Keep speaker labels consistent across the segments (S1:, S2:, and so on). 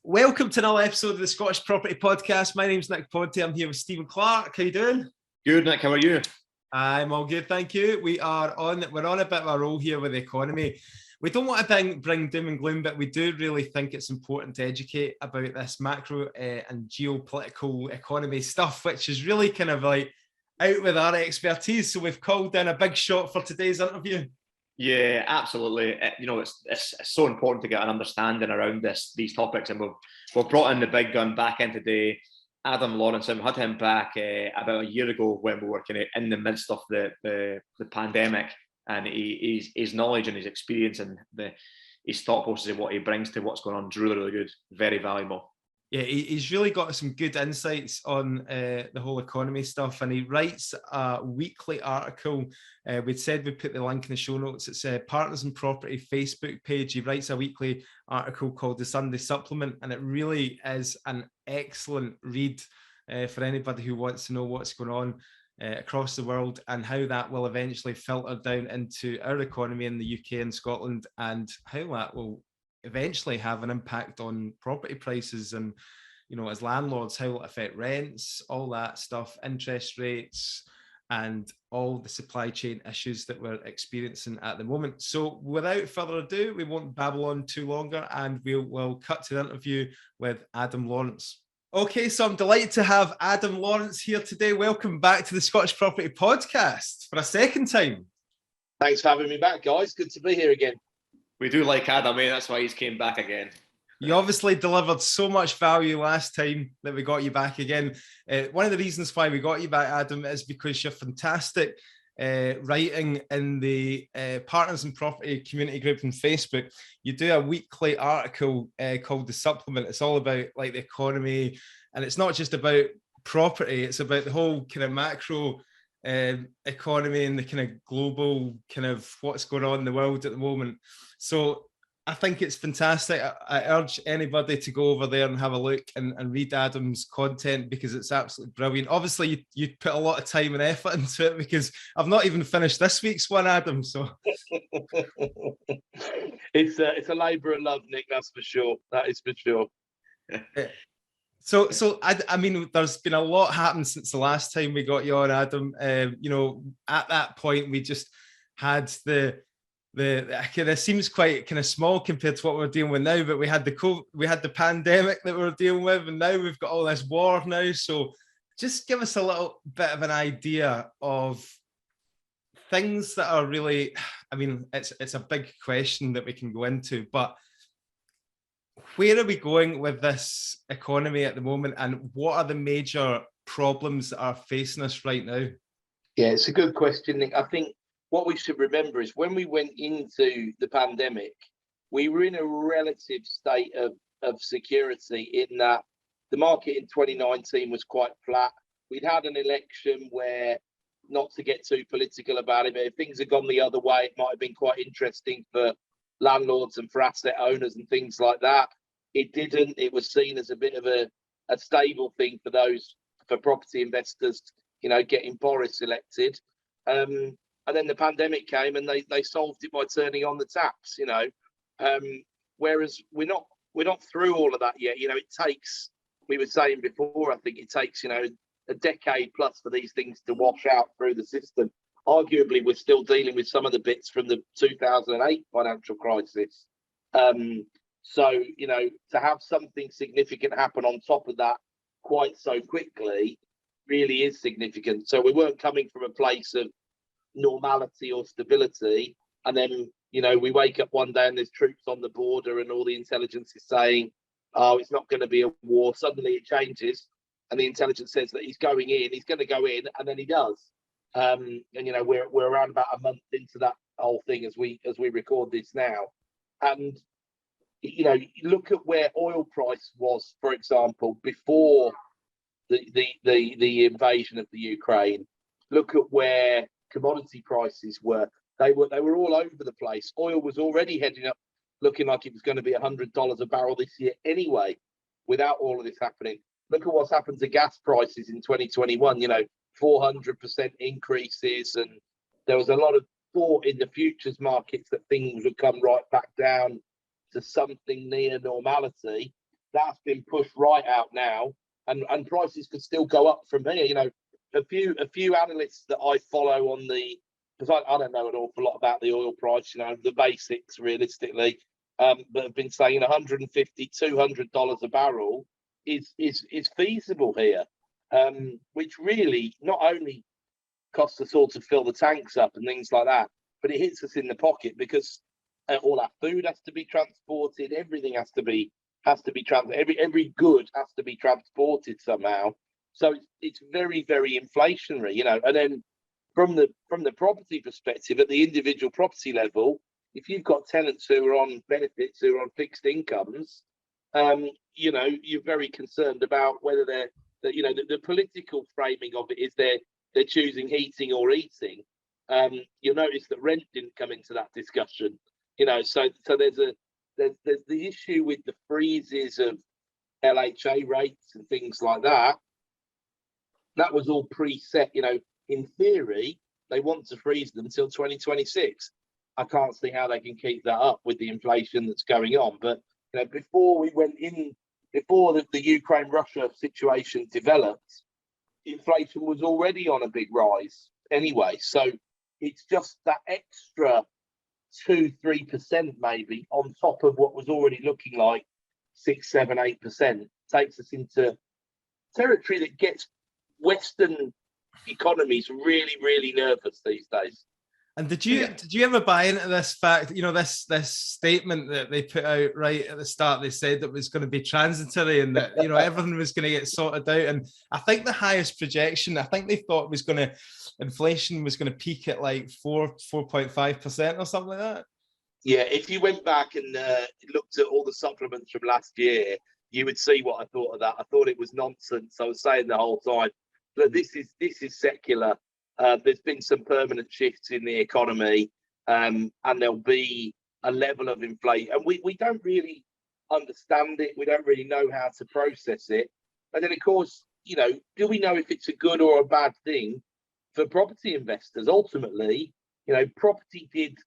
S1: Welcome to another episode of the Scottish Property Podcast. My name's Nick Ponty. I'm here with Stephen Clark. How you doing?
S2: Good, Nick. How are you?
S1: I'm all good, thank you. We're on a bit of a roll here with the economy. We don't want to bring doom and gloom, but we do really think it's important to educate about this macro and geopolitical economy stuff, which is really kind of like out with our expertise. So we've called in a big shot for today's interview.
S2: Yeah, absolutely. It's so important to get an understanding around these topics, and we've brought in the big gun back in today, Adam Lawrence. We had him back about a year ago when we were kind of in the midst of the pandemic, and his knowledge and his experience and his thought process of what he brings to what's going on is really, really good, very valuable.
S1: Yeah, he's really got some good insights on the whole economy stuff, and he writes a weekly article. We'd said we'd put the link in the show notes. It's a Partners in Property Facebook page. He writes a weekly article called The Sunday Supplement, and it really is an excellent read for anybody who wants to know what's going on across the world and how that will eventually filter down into our economy in the UK and Scotland, and how that will eventually have an impact on property prices and, you know, as landlords, how it will affect rents, all that stuff, interest rates, and all the supply chain issues that we're experiencing at the moment. So without further ado, we won't babble on too longer, and we'll cut to the interview with Adam Lawrence. Okay, so I'm delighted to have Adam Lawrence here today. Welcome back to the Scottish Property Podcast for a second time.
S3: Thanks for having me back, guys. Good to be here again.
S2: We do like Adam, that's why he's came back again.
S1: You obviously delivered so much value last time that we got you back again. One of the reasons why we got you back, Adam, is because you're fantastic writing in the Partners in Property community group on Facebook. You do a weekly article called The Supplement. It's all about like the economy, and it's not just about property, it's about the whole kind of macro economy and the kind of global kind of what's going on in the world at the moment. So I think it's fantastic. I urge anybody to go over there and have a look and read Adam's content, because it's absolutely brilliant. Obviously, you put a lot of time and effort into it, because I've not even finished this week's one, Adam. So
S3: it's a labour of love, Nick. That's for sure. That is for sure.
S1: So I mean, there's been a lot happened since the last time we got you on, Adam. You know, at that point, we just had the kind of seems quite kind of small compared to what we're dealing with now, but we had the pandemic that we're dealing with, and now we've got all this war now. So just give us a little bit of an idea of things that are really, I mean, it's a big question that we can go into, but where are we going with this economy at the moment, and what are the major problems that are facing us right now?
S3: Yeah, it's a good question, Nick. I think what we should remember is when we went into the pandemic, we were in a relative state of security, in that the market in 2019 was quite flat. We'd had an election where, not to get too political about it, but if things had gone the other way, it might have been quite interesting for landlords and for asset owners and things like that. It didn't. It was seen as a bit of a stable thing for property investors, you know, getting Boris elected. And then the pandemic came, and they solved it by turning on the taps, you know. Whereas we're not through all of that yet. You know, it takes, we were saying before, I think it takes, you know, a decade plus for these things to wash out through the system. Arguably, we're still dealing with some of the bits from the 2008 financial crisis. So, you know, to have something significant happen on top of that quite so quickly really is significant. So we weren't coming from a place of normality or stability, and then, you know, we wake up one day and there's troops on the border and all the intelligence is saying, oh, it's not going to be a war. Suddenly it changes, and the intelligence says that he's going to go in, and then he does. And you know, we're around about a month into that whole thing as we record this now. And you know, look at where oil price was, for example, before the invasion of the Ukraine. Look at where commodity prices were. They were all over the place. Oil was already heading up, looking like it was going to be $100 a barrel this year anyway, without all of this happening. Look at what's happened to gas prices in 2021, you know, 400% increases. And there was a lot of thought in the futures markets that things would come right back down to something near normality. that's been pushed right out now, and prices could still go up from here. You know, a few analysts that I follow on the, because I don't know an awful lot about the oil price, you know, the basics realistically, but have been saying $150, $200 a barrel is feasible here, which really not only costs us all to fill the tanks up and things like that, but it hits us in the pocket because all our food has to be transported, everything has to be transported, every good has to be transported somehow. So it's very, very inflationary, you know. And then from the property perspective, at the individual property level, if you've got tenants who are on benefits, who are on fixed incomes, you know, you're very concerned about whether you know, the political framing of it is they're choosing heating or eating. You'll notice that rent didn't come into that discussion, you know. So there's the issue with the freezes of LHA rates and things like that. That was all preset, you know. In theory, they want to freeze them till 2026. I can't see how they can keep that up with the inflation that's going on. But you know, before the Ukraine-Russia situation developed, inflation was already on a big rise anyway. So it's just that extra 2-3% maybe on top of what was already looking like 6, 7, 8% takes us into territory that gets Western economies really, really nervous these days.
S1: And did you ever buy into this fact, you know, this statement that they put out right at the start? They said that it was going to be transitory and that, you know, everything was going to get sorted out. And I think the highest projection, I think they thought inflation was going to peak at like 4.5% or something like that.
S3: Yeah, if you went back and looked at all the supplements from last year, you would see what I thought of that. I thought it was nonsense. I was saying the whole time, look, this is secular. There's been some permanent shifts in the economy, and there'll be a level of inflation. And we don't really understand it. We don't really know how to process it. And then, of course, you know, do we know if it's a good or a bad thing for property investors? Ultimately, you know, property did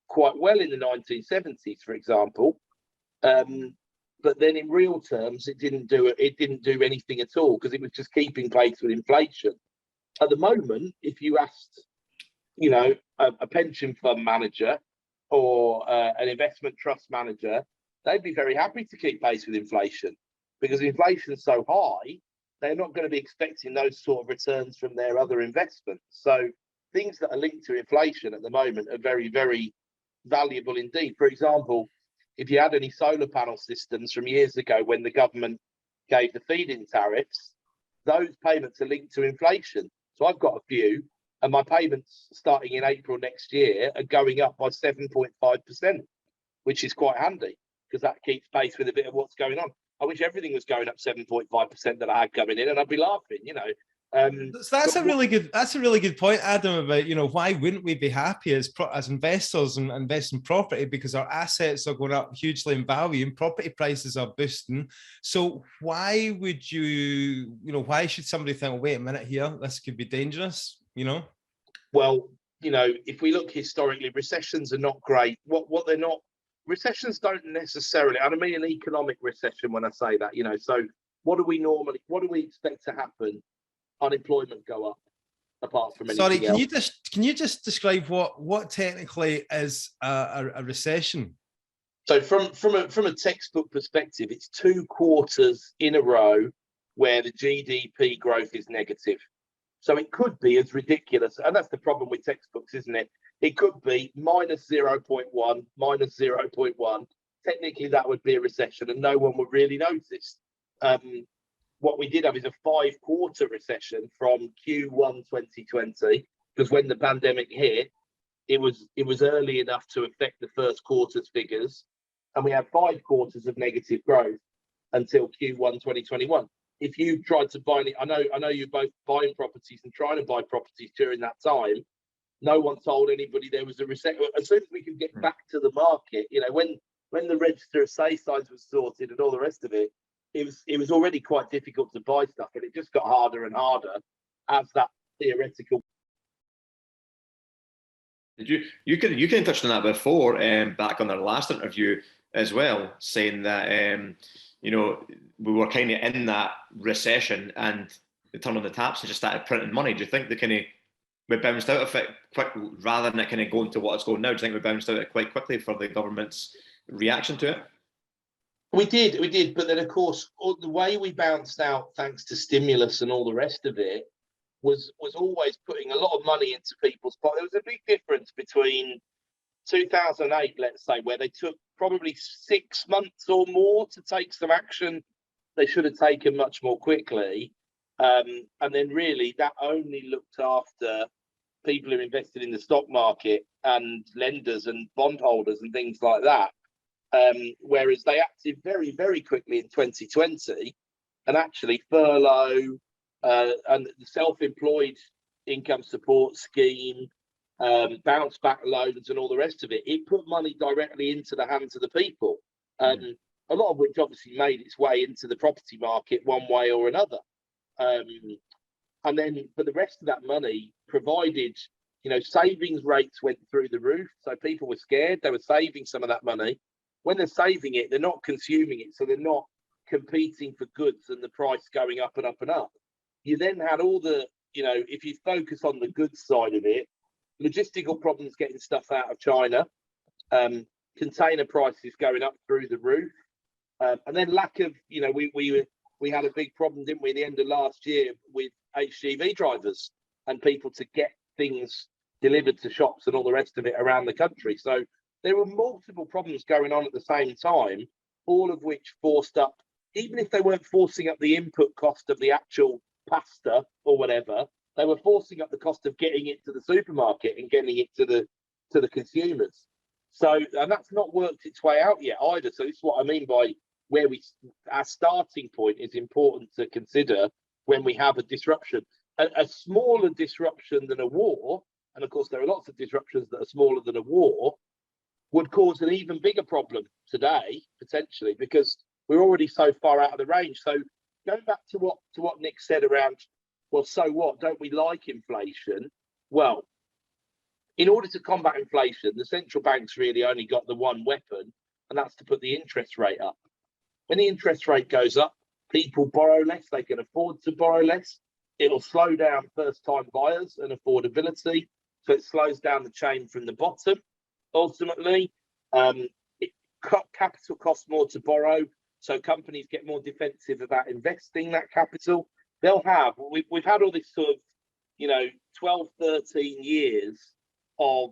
S3: quite well in the 1970s, for example. But then in real terms, it didn't do anything at all because it was just keeping pace with inflation. At the moment, if you asked, you know, a pension fund manager or an investment trust manager, they'd be very happy to keep pace with inflation because inflation's so high, they're not going to be expecting those sort of returns from their other investments. So things that are linked to inflation at the moment are very, very valuable indeed. For example, if you had any solar panel systems from years ago when the government gave the feed-in tariffs, those payments are linked to inflation. So I've got a few, and my payments starting in April next year are going up by 7.5%, which is quite handy because that keeps pace with a bit of what's going on. I wish everything was going up 7.5% that I had coming in, and I'd be laughing, you know.
S1: So that's a really good point, Adam, about, you know, why wouldn't we be happy as investors and invest in property because our assets are going up hugely in value and property prices are boosting. So why would why should somebody think, wait a minute here, this could be dangerous, you know?
S3: Well, you know, if we look historically, recessions are not great. What they're not, recessions don't necessarily, I don't mean an economic recession when I say that, you know. So what do we expect to happen? Unemployment go up, apart from anything else.
S1: Sorry, can you just describe what technically is a recession?
S3: So from a textbook perspective, it's 2 quarters in a row where the GDP growth is negative. So it could be as ridiculous, and that's the problem with textbooks, isn't it? It could be minus 0.1, minus 0.1. Technically, that would be a recession, and no one would really notice. What we did have is a 5-quarter recession from Q1 2020, because when the pandemic hit, it was early enough to affect the first quarter's figures, and we had 5 quarters of negative growth until Q1 2021. If you tried to buy it, I know you're both buying properties and trying to buy properties during that time. No one told anybody there was a recession. As soon as we could get back to the market, you know, when the register of sale signs was sorted and all the rest of it, it was already quite difficult to buy stuff, and it just got harder and harder as that theoretical.
S2: Did you touched on that before, back on our last interview as well, saying that you know, we were kind of in that recession and they turned on the taps and just started printing money. Do you think they kind of we bounced out of it quick rather than it kind of going to what it's going now? Do you think we bounced out of it quite quickly for the government's reaction to it?
S3: We did. But then, of course, the way we bounced out, thanks to stimulus and all the rest of it, was always putting a lot of money into people's pockets. There was a big difference between 2008, let's say, where they took probably 6 months or more to take some action they should have taken much more quickly. And then really that only looked after people who invested in the stock market and lenders and bondholders and things like that. Whereas they acted very, very quickly in 2020 and actually furlough and the self-employed income support scheme, bounce back loans and all the rest of it. It put money directly into the hands of the people, a lot of which obviously made its way into the property market one way or another. And then for the rest of that money provided, you know, savings rates went through the roof. So people were scared. They were saving some of that money. When they're saving it, they're not consuming it. So they're not competing for goods and the price going up and up and up. You then had all the, you know, if you focus on the goods side of it, logistical problems getting stuff out of China, container prices going up through the roof, and then lack of, you know, we had a big problem, didn't we, at the end of last year with HGV drivers and people to get things delivered to shops and all the rest of it around the country. So there were multiple problems going on at the same time, all of which forced up, even if they weren't forcing up the input cost of the actual pasta or whatever, they were forcing up the cost of getting it to the supermarket and getting it to the consumers. So, and that's not worked its way out yet either. So this is what I mean by where our starting point is important to consider when we have a disruption. A smaller disruption than a war, and of course there are lots of disruptions that are smaller than a war, would cause an even bigger problem today, potentially, because we're already so far out of the range. So going back to what Nick said around, well, so what? Don't we like inflation? Well, in order to combat inflation, the central bank's really only got the one weapon, and that's to put the interest rate up. When the interest rate goes up, people borrow less, they can afford to borrow less. It'll slow down first-time buyers and affordability, so it slows down the chain from the bottom. Ultimately, capital costs more to borrow, so companies get more defensive about investing that capital. We've had all this sort of, you know, 12, 13 years of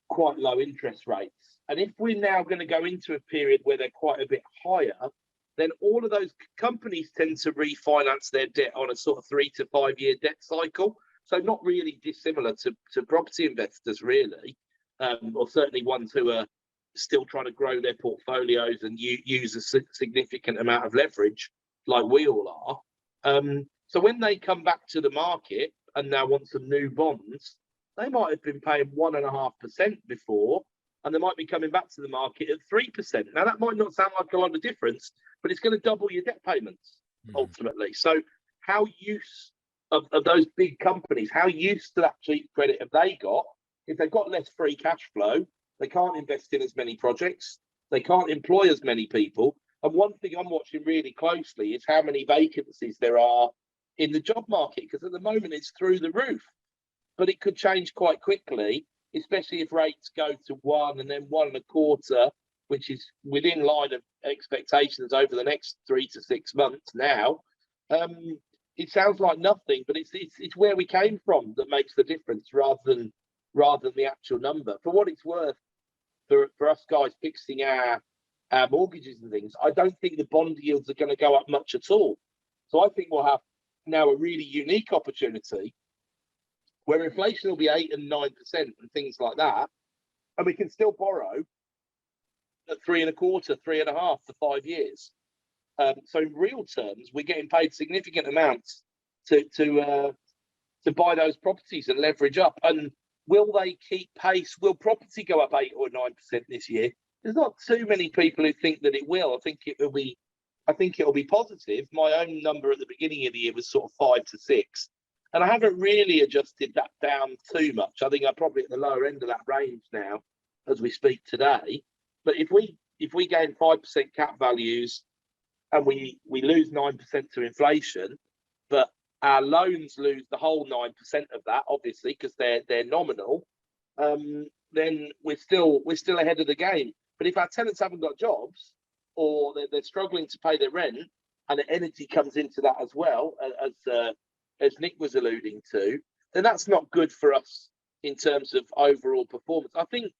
S3: quite low interest rates. And if we're now going to go into a period where they're quite a bit higher, then all of those companies tend to refinance their debt on a sort of 3 to 5 year debt cycle. So not really dissimilar to property investors, really, or certainly ones who are still trying to grow their portfolios and use a significant amount of leverage like we all are. So when they come back to the market and now want some new bonds, they might have been paying 1.5% before, and they might be coming back to the market at 3%. Now, that might not sound like a lot of difference, but it's going to double your debt payments, ultimately. So how used of those big companies, how used to that cheap credit have they got? If they've got less free cash flow, they can't invest in as many projects, they can't employ as many people. And one thing I'm watching really closely is how many vacancies there are in the job market, because at the moment it's through the roof. But it could change quite quickly, especially if rates go to 1 and then 1.25, which is within line of expectations over the next 3 to 6 months now. It sounds like nothing, but it's where we came from that makes the difference rather than the actual number. For what it's worth, for us guys fixing our mortgages and things, I don't think the bond yields are going to go up much at all. So I think we'll have now a really unique opportunity where inflation will be 8 and 9% and things like that, and we can still borrow at 3.25, 3.5 for 5 years. So in real terms, we're getting paid significant amounts to buy those properties and leverage up. And will they keep pace? Will property go up 8 or 9% this year? There's not too many people who think that it will. I think it'll be positive. My own number at the beginning of the year was sort of 5 to 6. And I haven't really adjusted that down too much. I think I'm probably at the lower end of that range now as we speak today. But if we if we gain 5% cap values and we lose 9% to inflation, but our loans lose the whole 9% of that, obviously, because they're nominal, then we're still ahead of the game. But if our tenants haven't got jobs, or they're struggling to pay their rent, and the energy comes into that as well, as Nick was alluding to, then that's not good for us in terms of overall performance. I think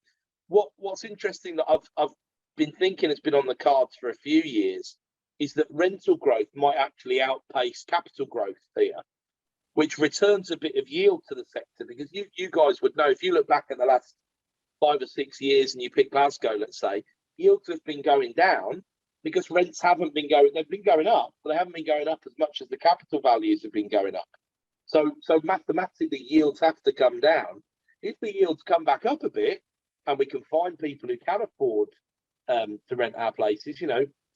S3: what's interesting that I've been thinking has been on the cards for a few years is that rental growth might actually outpace capital growth here, which returns a bit of yield to the sector, because you guys would know, if you look back at the last 5 or 6 years and you pick Glasgow, let's say, yields have been going down because rents haven't been going, they've been going up, but they haven't been going up as much as the capital values have been going up. So mathematically, yields have to come down. If the yields come back up a bit and we can find people who can afford to rent our places,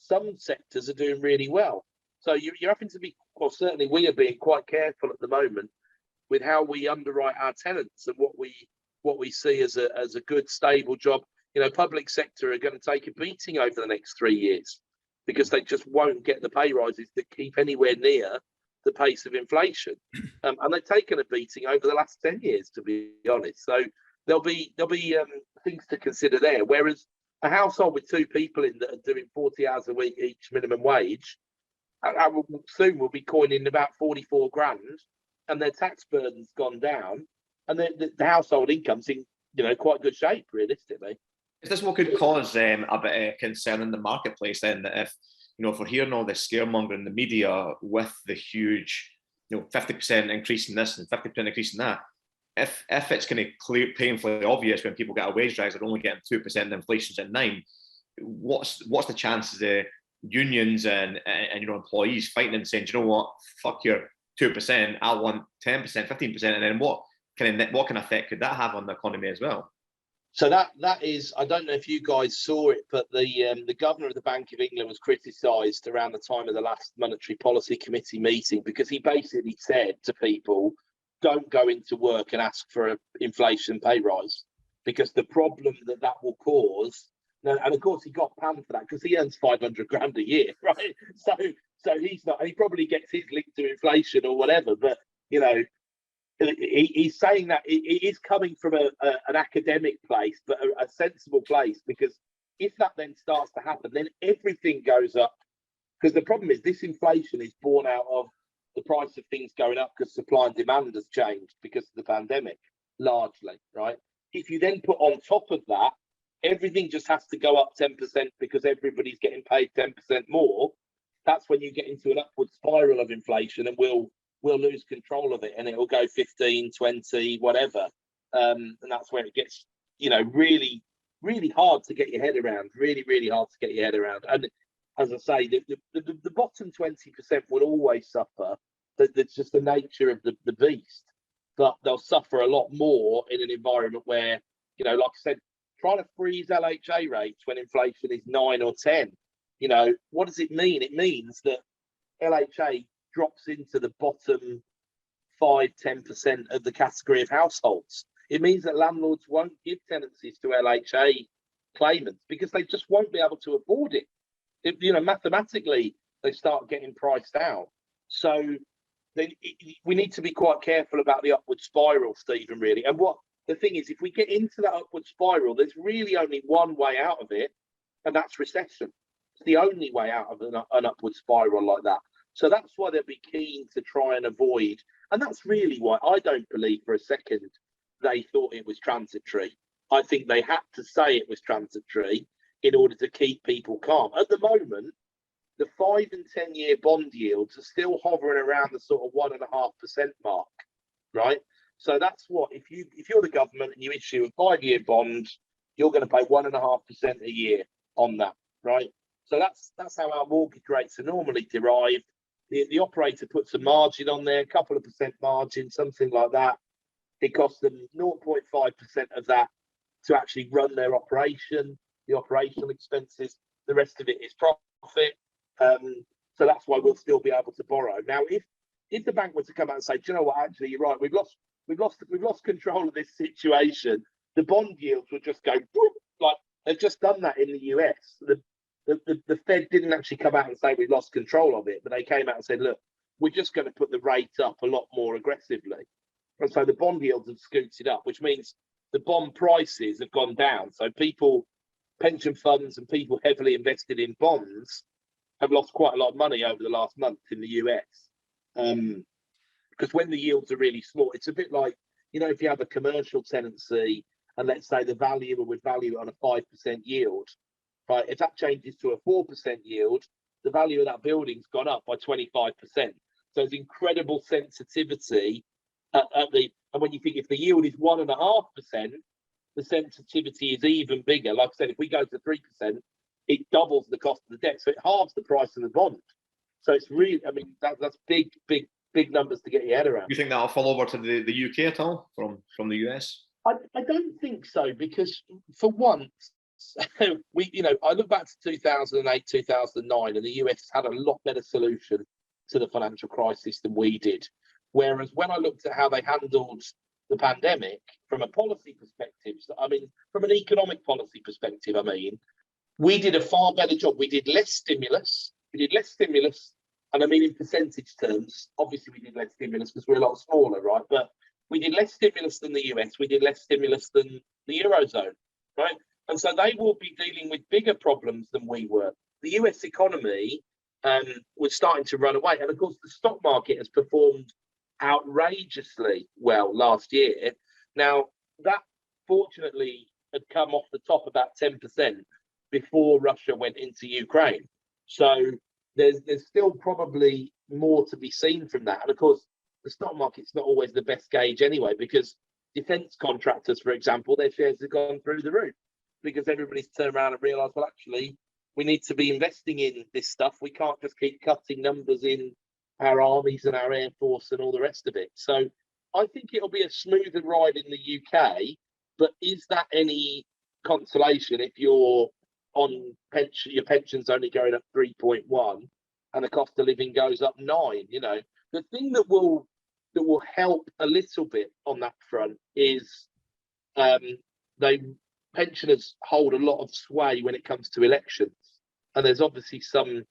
S3: some sectors are doing really well. So you're having to be, well, certainly we are being quite careful at the moment with how we underwrite our tenants and what we see as a good, stable job. Public sector are going to take a beating over the next 3 years because they just won't get the pay rises that keep anywhere near the pace of inflation. And they've taken a beating over the last 10 years, to be honest. So there'll be things to consider there. Whereas a household with 2 people in that are doing 40 hours a week each minimum wage, soon will be coining about 44 grand, and their tax burden's gone down, and the household income's in quite good shape, realistically.
S2: Is this what could cause a bit of concern in the marketplace then, that if we're hearing all this scaremonger in the media with the huge 50% increase in this and 50% increase in that, if it's kind of painfully obvious when people get a wage rise, they're only getting 2% and inflation's at 9%, what's the chances of unions and employees fighting and saying, do you know what, fuck your 2%, I want 10%, 15%, and then what kind of effect could that have on the economy as well?
S3: So that is, I don't know if you guys saw it, but the governor of the Bank of England was criticised around the time of the last Monetary Policy Committee meeting, because he basically said to people, don't go into work and ask for an inflation pay rise, because the problem that will cause, and of course he got panned for that because he earns 500 grand a year, right? So he's not, and he probably gets his link to inflation or whatever, but he's saying that it is coming from an academic place, but a sensible place, because if that then starts to happen, then everything goes up. Because the problem is this inflation is born out of the price of things going up because supply and demand has changed because of the pandemic, largely, right? If you then put on top of that, everything just has to go up 10% because everybody's getting paid 10% more, that's when you get into an upward spiral of inflation, and we'll lose control of it, and it will go 15, 20, whatever. And that's where it gets, really, really hard to get your head around, really, really hard to get your head around. And as I say, the bottom 20% will always suffer. That's just the nature of the beast. But they'll suffer a lot more in an environment where, like I said, trying to freeze LHA rates when inflation is 9 or 10, what does it mean? It means that LHA drops into the bottom 5-10% of the category of households. It means that landlords won't give tenancies to LHA claimants because they just won't be able to afford it. Mathematically, they start getting priced out. So we need to be quite careful about the upward spiral, Stephen, really. And what the thing is, if we get into that upward spiral, there's really only one way out of it, and that's recession. It's the only way out of an upward spiral like that. So that's why they'll be keen to try and avoid. And that's really why I don't believe for a second they thought it was transitory. I think they had to say it was transitory in order to keep people calm. At the moment, the 5 and 10 year bond yields are still hovering around the sort of 1.5% mark, right? So that's what, if you're the government and you issue a 5-year bond, you're going to pay 1.5% a year on that, right? So that's how our mortgage rates are normally derived. The operator puts a margin on there, a couple of percent margin, something like that. It costs them 0.5% of that to actually run their operation, the operational expenses. The rest of it is profit. So that's why we'll still be able to borrow. Now, if the bank were to come out and say, do you know what, actually, you're right, we've lost control of this situation, the bond yields would just go like They've just done that in the US. The Fed didn't actually come out and say we lost control of it, but they came out and said, look, we're just going to put the rate up a lot more aggressively. And so the bond yields have scooted up, which means the bond prices have gone down. So people, pension funds and people heavily invested in bonds have lost quite a lot of money over the last month in the US. Because when the yields are really small, it's a bit like, if you have a commercial tenancy and let's say the valuer would value it on a 5% yield, right? If that changes to a 4% yield, the value of that building's gone up by 25%. So there's incredible sensitivity and when you think if the yield is 1.5%, the sensitivity is even bigger. Like I said, if we go to 3%, it doubles the cost of the debt. So it halves the price of the bond. So it's really, that's big numbers to get your head around.
S2: You think that'll fall over to the UK at all from the US?
S3: I don't think so, because for once, I look back to 2008, 2009, and the US had a lot better solution to the financial crisis than we did. Whereas when I looked at how they handled the pandemic from a policy perspective, from an economic policy perspective, we did a far better job. We did less stimulus. And in percentage terms, obviously we did less stimulus because we're a lot smaller, right? But we did less stimulus than the US. We did less stimulus than the Eurozone, right? And so they will be dealing with bigger problems than we were. The US economy was starting to run away. And of course, the stock market has performed outrageously well last year. Now, that fortunately had come off the top about 10% before Russia went into Ukraine. So there's still probably more to be seen from that. And of course, the stock market's not always the best gauge anyway, because defence contractors, for example, their shares have gone through the roof because everybody's turned around and realised, well, actually, we need to be investing in this stuff. We can't just keep cutting numbers in our armies and our air force and all the rest of it. So I think it'll be a smoother ride in the UK, but is that any consolation if you're on pension, your pension's only going up 3.1 and the cost of living goes up 9? The thing that will help a little bit on that front is pensioners hold a lot of sway when it comes to elections, and there's obviously some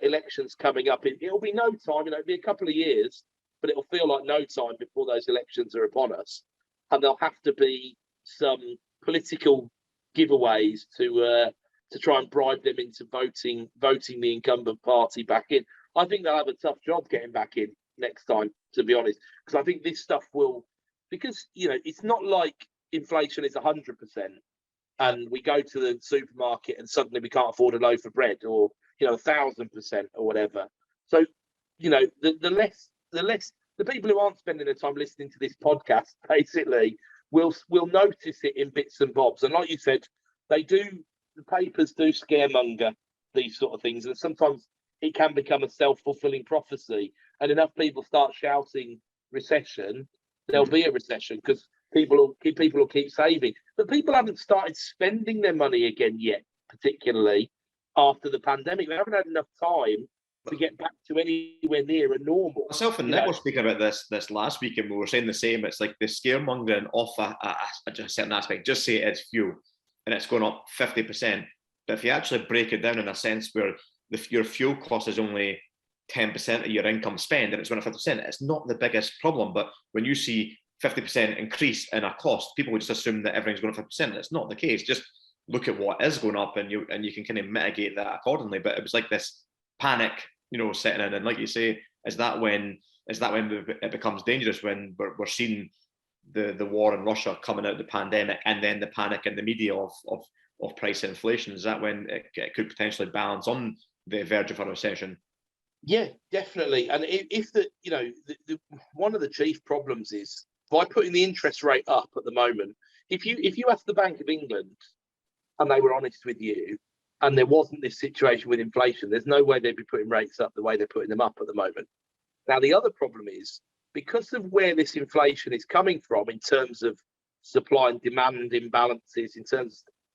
S3: elections coming up. It'll be no time, it'll be a couple of years, but it'll feel like no time before those elections are upon us, and there'll have to be some political giveaways to try and bribe them into voting the incumbent party back in. I think they'll have a tough job getting back in next time, to be honest, because I think this stuff will, because it's not like inflation is 100% and we go to the supermarket and suddenly we can't afford a loaf of bread, or 1,000% or whatever. So the people who aren't spending their time listening to this podcast basically will notice it in bits and bobs. And like you said, the papers do scaremonger these sort of things, and sometimes it can become a self-fulfilling prophecy. And enough people start shouting recession, there'll be a recession, because people will keep saving. But people haven't started spending their money again yet, particularly after the pandemic. We haven't had enough time to get back to anywhere near a normal.
S2: Myself and Nick were speaking about this last week, and we were saying the same. It's like the scaremongering off a certain aspect. Just say it's fuel, and it's going up 50%. But if you actually break it down in a sense where your fuel cost is only 10% of your income spend, and it's going up 50%, it's not the biggest problem. But when you see 50% increase in a cost, people would just assume that everything's going up 50%. It's not the case. Just look at what is going up, and you can kind of mitigate that accordingly. But it was like this panic, setting in, and like you say, is that when it becomes dangerous, when we're seeing the war in Russia coming out of the pandemic, and then the panic in the media of price inflation? Is that when it could potentially balance on the verge of a recession?
S3: Yeah, definitely. And if one of the chief problems is by putting the interest rate up at the moment, if you ask the Bank of England and they were honest with you, and there wasn't this situation with inflation, there's no way they'd be putting rates up the way they're putting them up at the moment. Now, the other problem is, because of where this inflation is coming from in terms of supply and demand imbalances,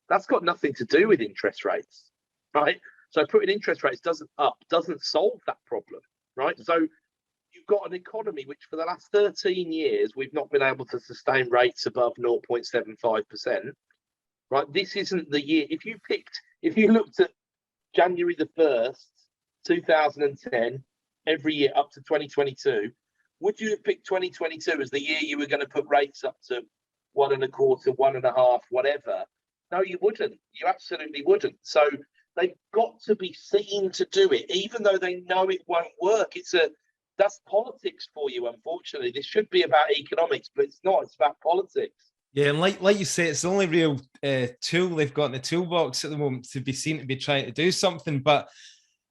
S3: that's got nothing to do with interest rates, right? So putting interest rates doesn't solve that problem, right? So you've got an economy which for the last 13 years, we've not been able to sustain rates above 0.75%. right? This isn't the year. If you looked at January the 1st, 2010, every year up to 2022, would you have picked 2022 as the year you were going to put rates up to 1.25%, 1.5%, whatever? No, you wouldn't. You absolutely wouldn't. So they've got to be seen to do it, even though they know it won't work. That's politics for you, unfortunately. This should be about economics, but it's not. It's about politics.
S1: Yeah, and like you say, it's the only real tool they've got in the toolbox at the moment to be seen to be trying to do something. But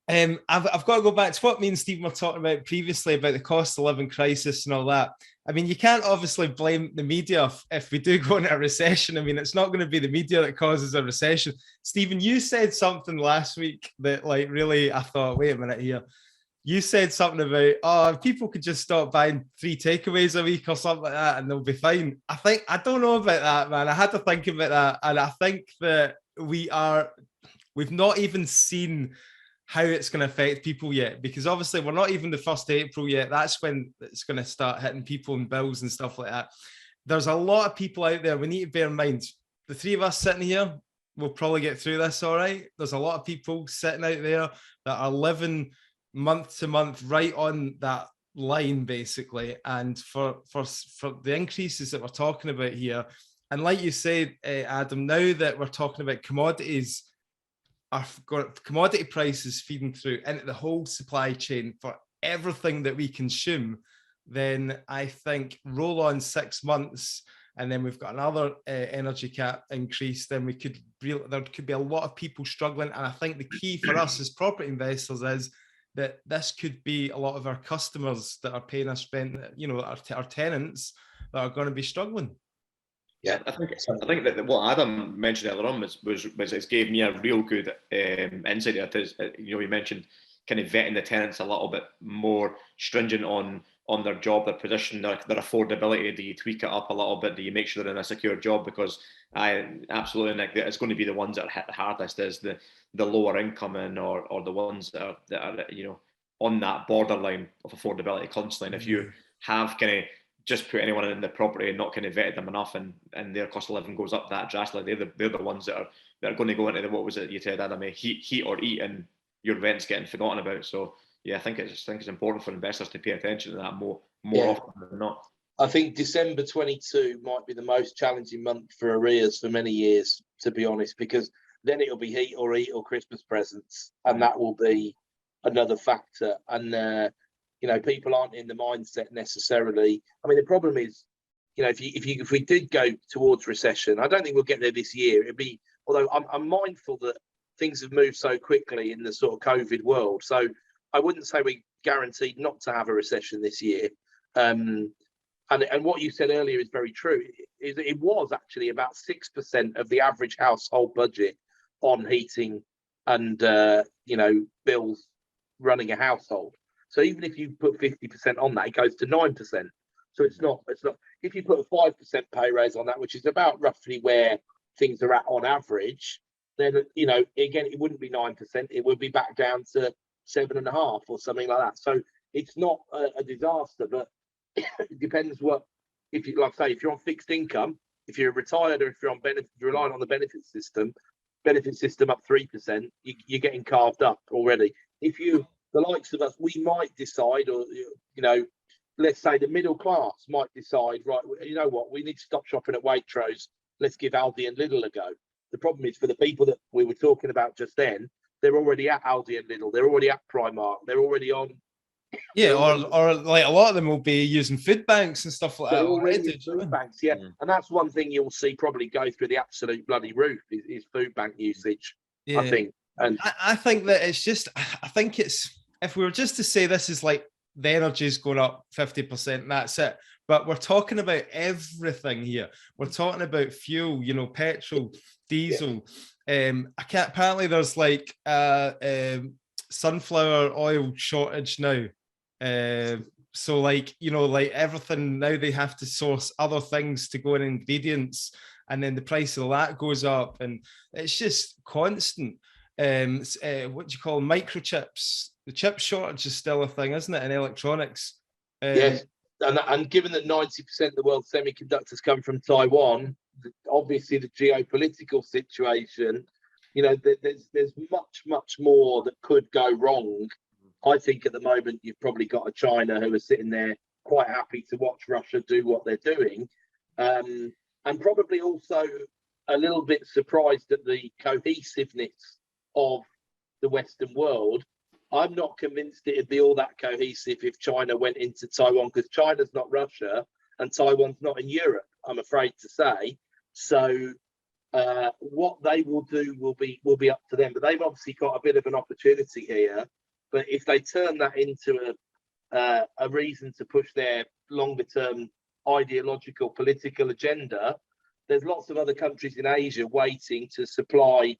S1: I've got to go back to what me and Stephen were talking about previously about the cost of living crisis and all that. I mean, you can't obviously blame the media if we do go into a recession. I mean, it's not going to be the media that causes a recession. Stephen, you said something last week that like really, I thought, wait a minute here. You said something about, people could just stop buying 3 takeaways a week or something like that and they'll be fine. I don't know about that, man. I had to think about that. And I think that we've not even seen how it's going to affect people yet, because obviously we're not even the 1st of April yet. That's when it's going to start hitting people and bills and stuff like that. There's a lot of people out there. We need to bear in mind, the 3 of us sitting here, we'll probably get through this all right. There's a lot of people sitting out there that are living month to month right on that line, basically. And for the increases that we're talking about here, and like you said, Adam, now that we're talking about commodities, commodity prices feeding through into the whole supply chain for everything that we consume, then I think roll on 6 months and then we've got another energy cap increase, then there could be a lot of people struggling. And I think the key for us as property investors is that this could be a lot of our customers that are paying us rent, our tenants that are going to be struggling.
S2: Yeah, I think that what Adam mentioned earlier on was it gave me a real good insight into it. You mentioned kind of vetting the tenants a little bit more stringent on their job, their position, their affordability. Do you tweak it up a little bit? Do you make sure they're in a secure job? Because I absolutely think that it's going to be the ones that are hit the hardest is the lower income or the ones that are on that borderline of affordability constantly. And if you have kind of just put anyone in the property and not kind of vetted them enough, and their cost of living goes up that drastically, they're the ones that are going to go into what was it you said, Adam? Heat or eat, and your rent's getting forgotten about. So yeah, I think it's important for investors to pay attention to that more often than not.
S3: I think December 22 might be the most challenging month for arrears for many years, to be honest, because then it'll be heat or eat or Christmas presents, and that will be another factor. And people aren't in the mindset necessarily. I mean, the problem is, if we did go towards recession, I don't think we'll get there this year. Although I'm mindful that things have moved so quickly in the sort of COVID world, so I wouldn't say we're guaranteed not to have a recession this year. And what you said earlier is very true. It was actually about 6% of the average household budget on heating and bills running a household. So even if you put 50% on that, it goes to 9%. So it's not. If you put a 5% pay raise on that, which is about roughly where things are at on average, then again it wouldn't be 9%. It would be back down to 7.5% or something like that. So it's not a disaster, but it depends if you're on fixed income, if you're retired, or if you're on benefits, relying on the benefit system up 3%, you're getting carved up already. If you the likes of us, we might decide, or let's say the middle class might decide, right, you know what, we need to stop shopping at Waitrose. Let's give Aldi and Lidl a go. The problem is for the people that we were talking about just then, they're already at Aldi and Lidl. They're already at Primark. They're already on.
S1: Yeah, or like a lot of them will be using food banks and stuff like that.
S3: Already food banks, yeah. And that's one thing you'll see probably go through the absolute bloody roof is food bank usage, yeah. I think. And
S1: I think that if we were just to say this is like the energy's going up 50%, that's it. But we're talking about everything here. We're talking about fuel, petrol, diesel. Yeah. Apparently there's like sunflower oil shortage now. So like everything now, they have to source other things to go in ingredients, and then the price of that goes up, and it's just constant. What do you call microchips? The chip shortage is still a thing, isn't it, in electronics?
S3: Yes, and given that 90% of the world's semiconductors come from Taiwan, obviously the geopolitical situation, you know, there's much more that could go wrong. I think at the moment you've probably got a China who are sitting there quite happy to watch Russia do what they're doing, and probably also a little bit surprised at the cohesiveness of the Western world. I'm not convinced it'd be all that cohesive if China went into Taiwan, because China's not Russia and Taiwan's not in Europe, I'm afraid to say. So what they will do will be up to them. But they've obviously got a bit of an opportunity here. But if they turn that into a reason to push their longer term ideological political agenda, there's lots of other countries in Asia waiting to supply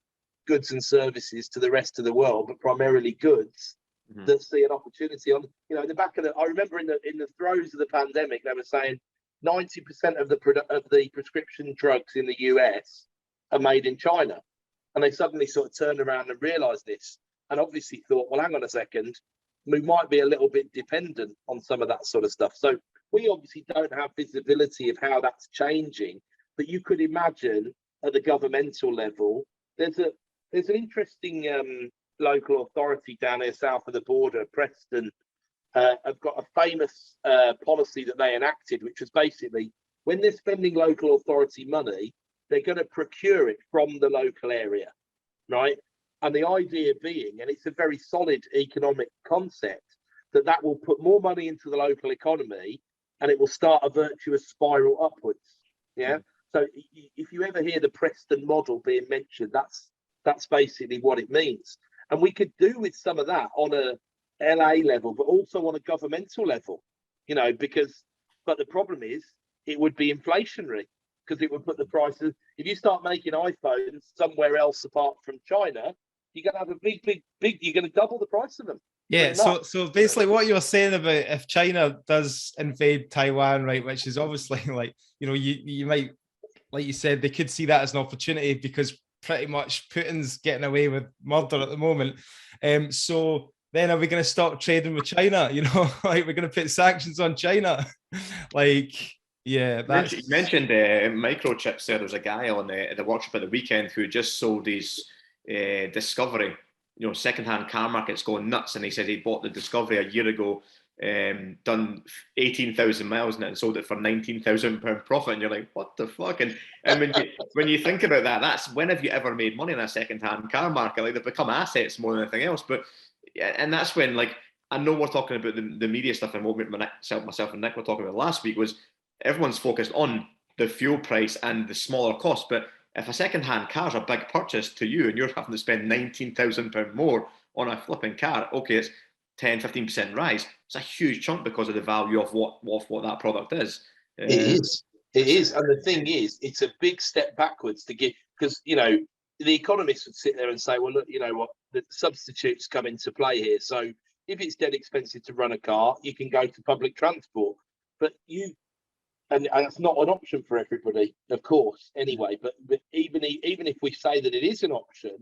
S3: goods and services to the rest of the world, but primarily goods, that see an opportunity on, you know, in the back of the, I remember in the throes of the pandemic, they were saying 90% of the prescription drugs in the US are made in China. And they suddenly sort of turned around and realized this, and obviously thought, well, hang on a second, we might be a little bit dependent on some of that sort of stuff. So we obviously don't have visibility of how that's changing, but you could imagine at the governmental level, there's an interesting local authority down here south of the border, Preston, have got a famous policy that they enacted, which was basically when they're spending local authority money, they're going to procure it from the local area, right? And the idea being, and it's a very solid economic concept, that will put more money into the local economy and it will start a virtuous spiral upwards. Yeah. So if you ever hear the Preston model being mentioned, that's basically what it means. And we could do with some of that on a LA level, but also on a governmental level, you know, but the problem is it would be inflationary, because it would put the prices, if you start making iPhones somewhere else apart from China, you're going to have a big, you're going to double the price of them.
S1: Yeah, so basically what you're saying about if China does invade Taiwan, right, which is obviously like, you know, you might, like you said, they could see that as an opportunity because pretty much Putin's getting away with murder at the moment. So then are we going to stop trading with China? You know, like we're going to put sanctions on China? Like, yeah.
S2: You mentioned microchips there. There was a guy on the workshop at the weekend who just sold his Discovery. You know, secondhand car market's going nuts, and he said he bought the Discovery a year ago, done 18,000 miles in it and sold it for £19,000 profit, and you're like, what the fuck? And when you think about that, that's when have you ever made money in a secondhand car market? Like, they've become assets more than anything else. But and that's when, like, I know we're talking about the media stuff, and what myself and Nick were talking about last week was everyone's focused on the fuel price and the smaller cost, but if a second-hand car's a big purchase to you and you're having to spend £19,000 more on a flipping car, okay, it's 10-15% rise. It's a huge chunk because of the value of what that product is.
S3: It is. And the thing is, it's a big step backwards to give, because, you know, the economists would sit there and say, well, look, you know what, the substitutes come into play here. So if it's dead expensive to run a car, you can go to public transport. But and that's not an option for everybody, of course, anyway. But even if we say that it is an option,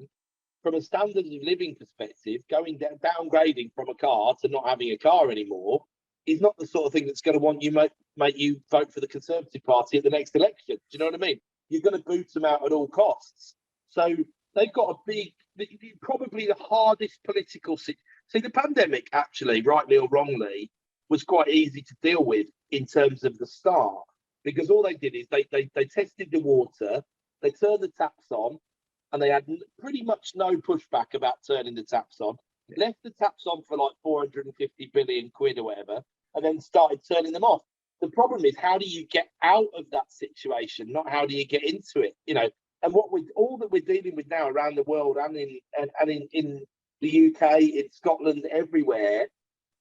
S3: from a standard of living perspective, downgrading from a car to not having a car anymore is not the sort of thing that's going to make you vote for the Conservative Party at the next election. Do you know what I mean? You're going to boot them out at all costs. So they've got probably the hardest political situation. See, the pandemic, actually, rightly or wrongly, was quite easy to deal with in terms of the start, because all they did is they tested the water, they turned the taps on, and they had pretty much no pushback about turning the taps on. Left the taps on for like 450 billion quid or whatever, and then started turning them off. The problem is, how do you get out of that situation, not how do you get into it? You know, and all that we're dealing with now around the world and in the UK, in Scotland, everywhere,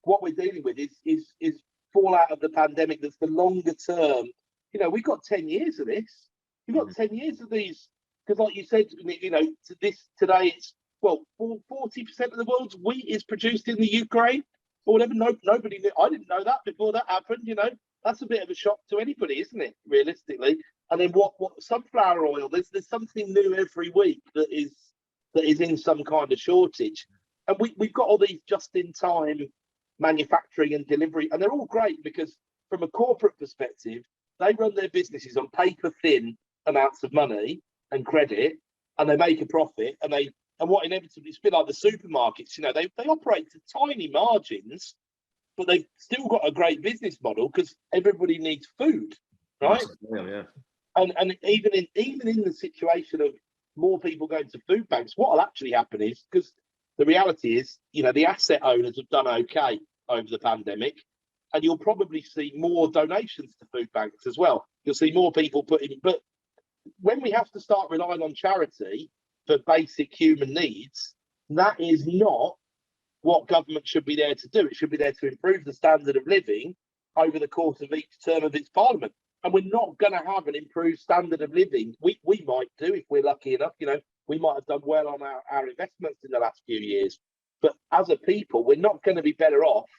S3: what we're dealing with is fallout of the pandemic that's the longer term. You know, we've got 10 years of this. We've got 10 years of these, because like you said, you know, today it's, well, 40% of the world's wheat is produced in the Ukraine or whatever. Nobody knew. I didn't know that before that happened. You know, that's a bit of a shock to anybody, isn't it? Realistically. And then what sunflower oil? There's something new every week that is in some kind of shortage, and we've got all these just-in-time manufacturing and delivery, and they're all great because from a corporate perspective, they run their businesses on paper thin amounts of money and credit, and they make a profit, and what inevitably, it's a bit like the supermarkets, they operate to tiny margins, but they've still got a great business model because everybody needs food, right?
S2: Yeah.
S3: And even in the situation of more people going to food banks, what will actually happen is, because the reality is, the asset owners have done okay over the pandemic, and you'll probably see more donations to food banks as well. You'll see more people putting, but when we have to start relying on charity for basic human needs, that is not what government should be there to do. It should be there to improve the standard of living over the course of each term of its parliament. And we're not going to have an improved standard of living. We might do if we're lucky enough. We might have done well on our investments in the last few years. But as a people, we're not going to be better off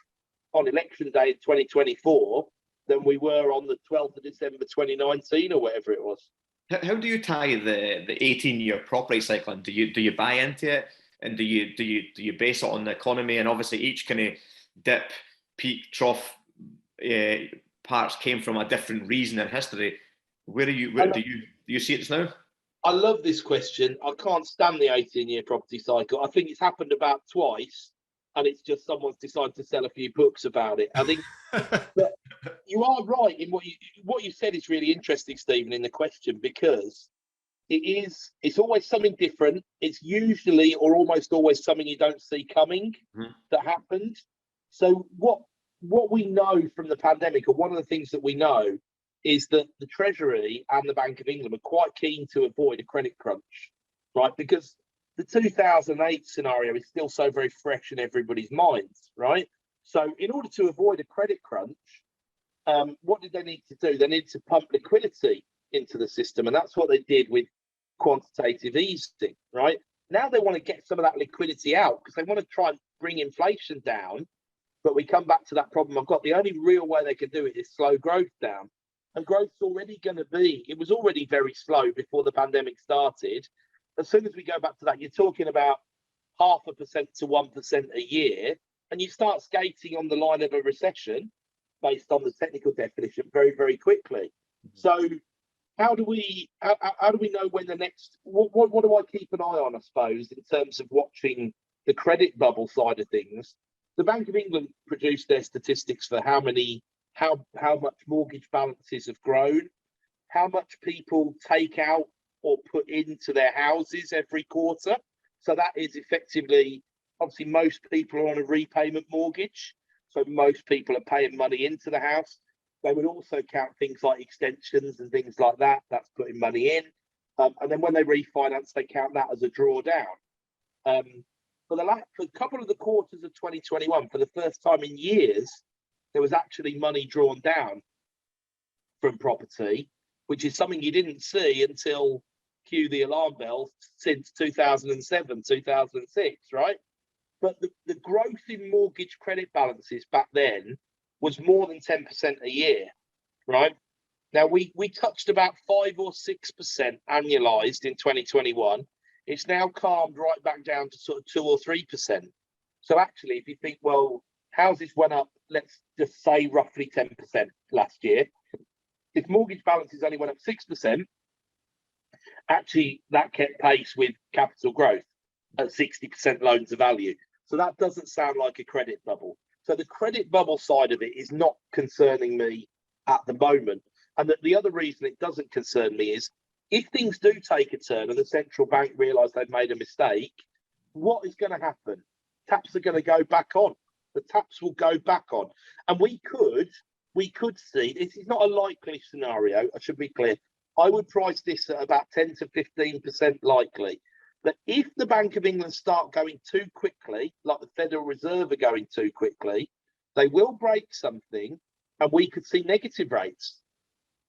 S3: on election day in 2024 than we were on the 12th of December 2019 or whatever it was.
S2: How do you tie the 18-year property cycling? Do you buy into it, and do you base it on the economy? And obviously, each kind of dip, peak, trough parts came from a different reason in history. Where do you see it just now?
S3: I love this question. I can't stand the 18-year property cycle. I think it's happened about twice, and it's just someone's decided to sell a few books about it. I think, but you are right in what you said is really interesting, Stephen, in the question, because it's always something different. It's usually or almost always something you don't see coming that happened. So what we know from the pandemic, or one of the things that we know, is that the Treasury and the Bank of England are quite keen to avoid a credit crunch, right? Because the 2008 scenario is still so very fresh in everybody's minds, right? So in order to avoid a credit crunch, what did they need to do? They needed to pump liquidity into the system, and that's what they did with quantitative easing, right? Now they want to get some of that liquidity out because they want to try and bring inflation down, but we come back to that problem I've got. The only real way they can do it is slow growth down. And growth's already going to it was already very slow before the pandemic started. As soon as we go back to that, you're talking about 0.5% to 1% a year, and you start skating on the line of a recession based on the technical definition very, very quickly. So how do we know when the next, what do I keep an eye on, I suppose, in terms of watching the credit bubble side of things? The Bank of England produced their statistics for how much mortgage balances have grown, how much people take out or put into their houses every quarter. So that is effectively, obviously, most people are on a repayment mortgage. So most people are paying money into the house. They would also count things like extensions and things like that. That's putting money in. And then when they refinance, they count that as a drawdown. For a couple of the quarters of 2021, for the first time in years, there was actually money drawn down from property, which is something you didn't see until cue the alarm bells since 2007, 2006, right? But the growth in mortgage credit balances back then was more than 10% a year, right? Now, we touched about 5 or 6% annualized in 2021. It's now calmed right back down to sort of 2 or 3%. So actually, if you think, well, houses went up, let's just say roughly 10% last year. If mortgage balances only went up 6%, actually that kept pace with capital growth at 60% loan to value. So that doesn't sound like a credit bubble. So the credit bubble side of it is not concerning me at the moment. And the other reason it doesn't concern me is if things do take a turn and the central bank realise they've made a mistake, what is going to happen? Taps are going to go back on. The taps will go back on. And we could see, this is not a likely scenario, I should be clear. I would price this at about 10 to 15% likely. But if the Bank of England start going too quickly, like the Federal Reserve are going too quickly, they will break something and we could see negative rates.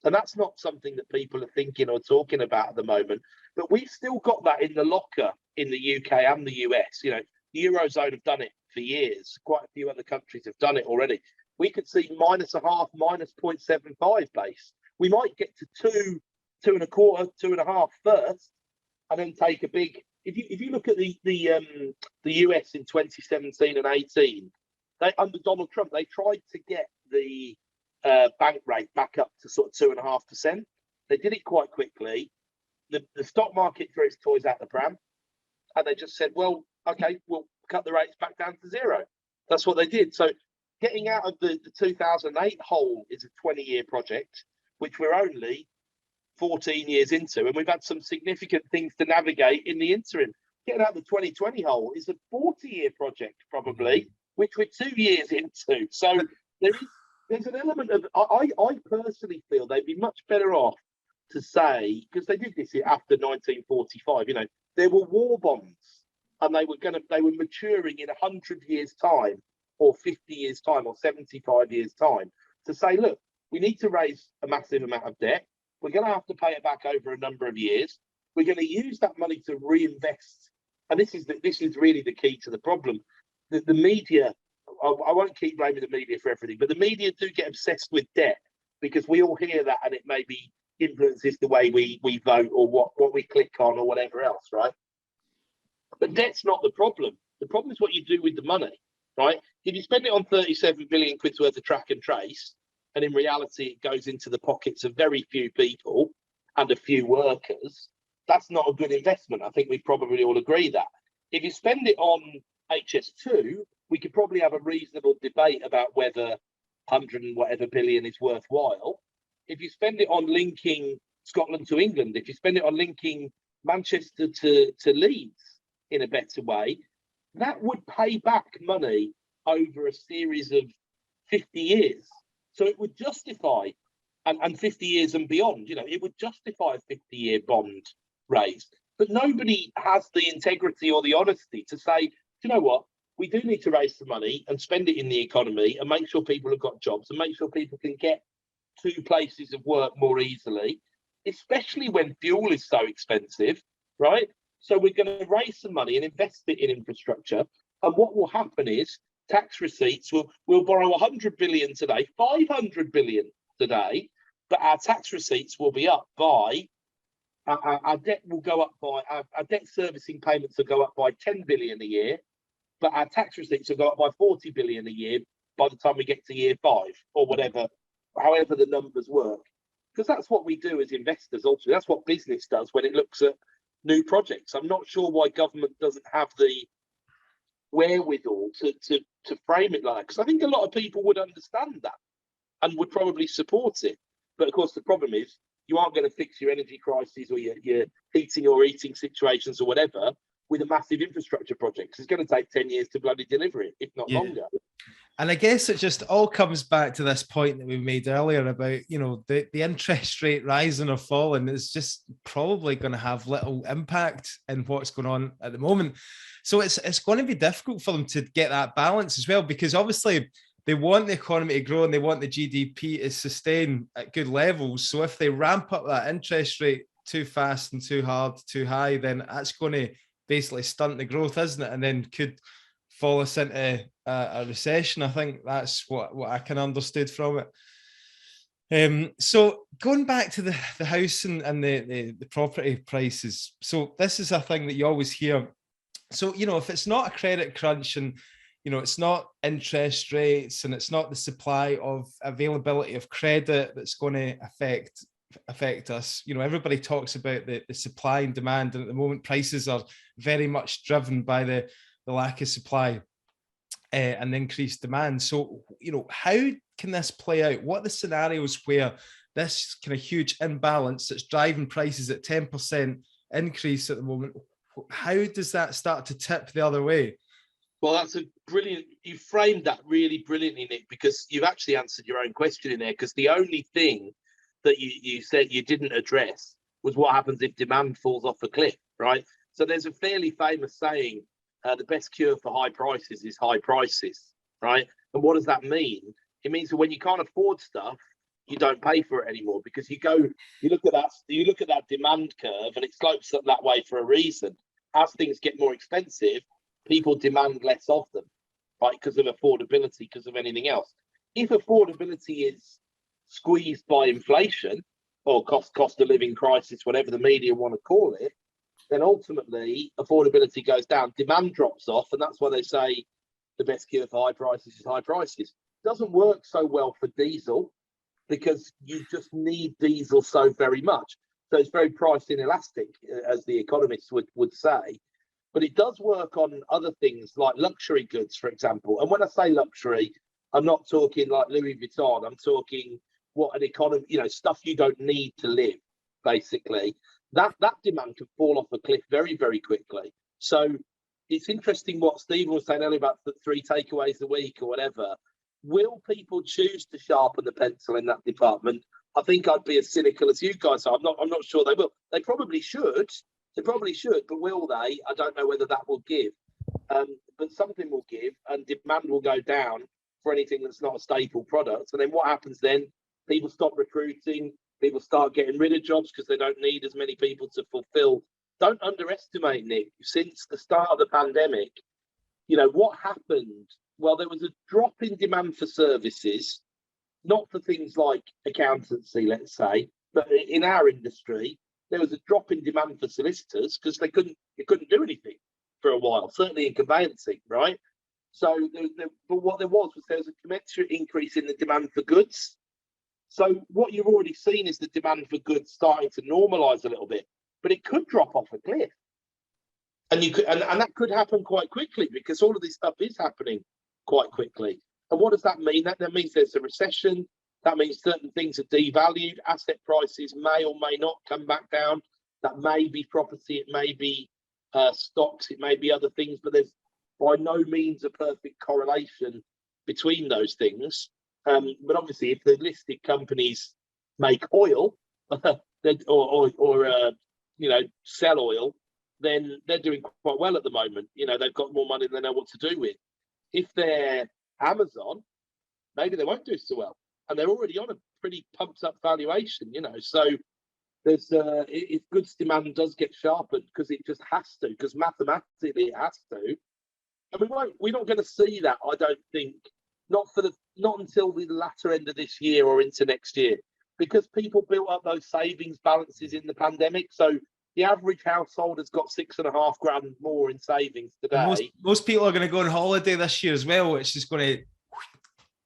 S3: And that's not something that people are thinking or talking about at the moment. But we've still got that in the locker in the UK and the US. The Eurozone have done it for years. Quite a few other countries have done it already. We could see -0.5, -0.75 base. We might get to 2, 2.25, 2.5 first, and then take a big. If you look at the US in 2017 and 18, under Donald Trump, they tried to get the bank rate back up to sort of 2.5%. They did it quite quickly. The stock market threw its toys out the pram, and they just said, well, okay, we'll cut the rates back down to zero. That's what they did. So getting out of the 2008 hole is a 20-year project, which we're only 14 years into, and we've had some significant things to navigate in the interim. Getting out of the 2020 hole is a 40-year project, probably, which we're 2 years into. So there's an element of, I personally feel they'd be much better off to say, because they did this after 1945, there were war bonds, and they were maturing in 100 years' time, or 50 years' time, or 75 years' time, to say, look, we need to raise a massive amount of debt. We're going to have to pay it back over a number of years. We're going to use that money to reinvest. And this is really the key to the problem. The media, I won't keep blaming the media for everything, but the media do get obsessed with debt, because we all hear that, and it maybe influences the way we vote, or what we click on, or whatever else, right? But debt's not the problem. The problem is what you do with the money, right? If you spend it on 37 billion quid's worth of track and trace, and in reality it goes into the pockets of very few people and a few workers, that's not a good investment. I think we probably all agree that. If you spend it on HS2, we could probably have a reasonable debate about whether 100 and whatever billion is worthwhile. If you spend it on linking Scotland to England, if you spend it on linking Manchester to Leeds in a better way, that would pay back money over a series of 50 years. So it would justify, and 50 years and beyond, it would justify a 50-year bond raised. But nobody has the integrity or the honesty to say, you know what, we do need to raise some money and spend it in the economy and make sure people have got jobs and make sure people can get to places of work more easily, especially when fuel is so expensive, right? So we're going to raise some money and invest it in infrastructure. And what will happen is tax receipts will borrow 100 billion today, 500 billion today, but our tax receipts will be up by, our debt will go up by, our debt servicing payments will go up by 10 billion a year, but our tax receipts will go up by 40 billion a year by the time we get to year 5, or whatever, however the numbers work. Because that's what we do as investors, ultimately. That's what business does when it looks at new projects. I'm not sure why government doesn't have the wherewithal to frame it like that, because I think a lot of people would understand that and would probably support it. But of course, the problem is you aren't going to fix your energy crises or your heating or eating situations or whatever with a massive infrastructure project. It's going to take 10 years to bloody deliver it, if not longer.
S1: And I guess it just all comes back to this point that we made earlier about, the interest rate rising or falling is just probably going to have little impact in what's going on at the moment. So it's going to be difficult for them to get that balance as well, because obviously they want the economy to grow and they want the GDP to sustain at good levels. So if they ramp up that interest rate too fast and too hard, too high, then that's going to basically stunt the growth, isn't it? And then could fall us into a recession. I think that's what I can understood from it. So going back to the house and the property prices. So this is a thing that you always hear. So, if it's not a credit crunch and, it's not interest rates and it's not the supply of availability of credit that's going to affect us. Everybody talks about the supply and demand, and at the moment prices are very much driven by the lack of supply and increased demand. So, how can this play out? What are the scenarios where this kind of huge imbalance that's driving prices at 10% increase at the moment, how does that start to tip the other way?
S3: Well, that's a brilliant, you framed that really brilliantly, Nick, because you've actually answered your own question in there, because the only thing that you said you didn't address was what happens if demand falls off a cliff, right? So there's a fairly famous saying, the best cure for high prices is high prices, right? And what does that mean? It means that when you can't afford stuff, you don't pay for it anymore, because you look at that demand curve and it slopes up that way for a reason. As things get more expensive, people demand less of them, right? Because of affordability, because of anything else. If affordability is squeezed by inflation or cost of living crisis, whatever the media want to call it, then ultimately affordability goes down, demand drops off, and that's why they say the best cure for high prices is high prices. Doesn't work so well for diesel, because you just need diesel so very much. So it's very price inelastic, as the economists would say. But it does work on other things like luxury goods, for example. And when I say luxury, I'm not talking like Louis Vuitton. I'm talking what an economy, stuff you don't need to live, basically. That demand can fall off a cliff very, very quickly. So it's interesting what Stephen was saying earlier about the 3 takeaways a week or whatever. Will people choose to sharpen the pencil in that department? I think I'd be as cynical as you guys are. I'm not sure they will. They probably should. But will they? I don't know whether that will give. But something will give, and demand will go down for anything that's not a staple product. And then what happens then? People stop recruiting. People start getting rid of jobs because they don't need as many people to fulfill. Don't underestimate, Nick. Since the start of the pandemic, what happened? Well, there was a drop in demand for services, not for things like accountancy, let's say, but in our industry, there was a drop in demand for solicitors because they couldn't do anything for a while, certainly in conveyancing, right? So, but what there was a commensurate increase in the demand for goods. So what you've already seen is the demand for goods starting to normalise a little bit, but it could drop off a cliff, and and that could happen quite quickly because all of this stuff is happening quite quickly. And what does that mean? That means there's a recession. That means certain things are devalued. Asset prices may or may not come back down. That may be property, it may be stocks, it may be other things, but there's by no means a perfect correlation between those things. But obviously, if the listed companies make oil or sell oil, then they're doing quite well at the moment. They've got more money than they know what to do with. If they're Amazon, maybe they won't do so well, and they're already on a pretty pumped up valuation. So there's if goods demand does get sharpened because it just has to, because mathematically it has to. And we're not going to see that, I don't think, not until the latter end of this year or into next year, because people built up those savings balances in the pandemic. So the average household has got $6,500 more in savings today.
S1: Most people are going to go on holiday this year as well. It's just going to.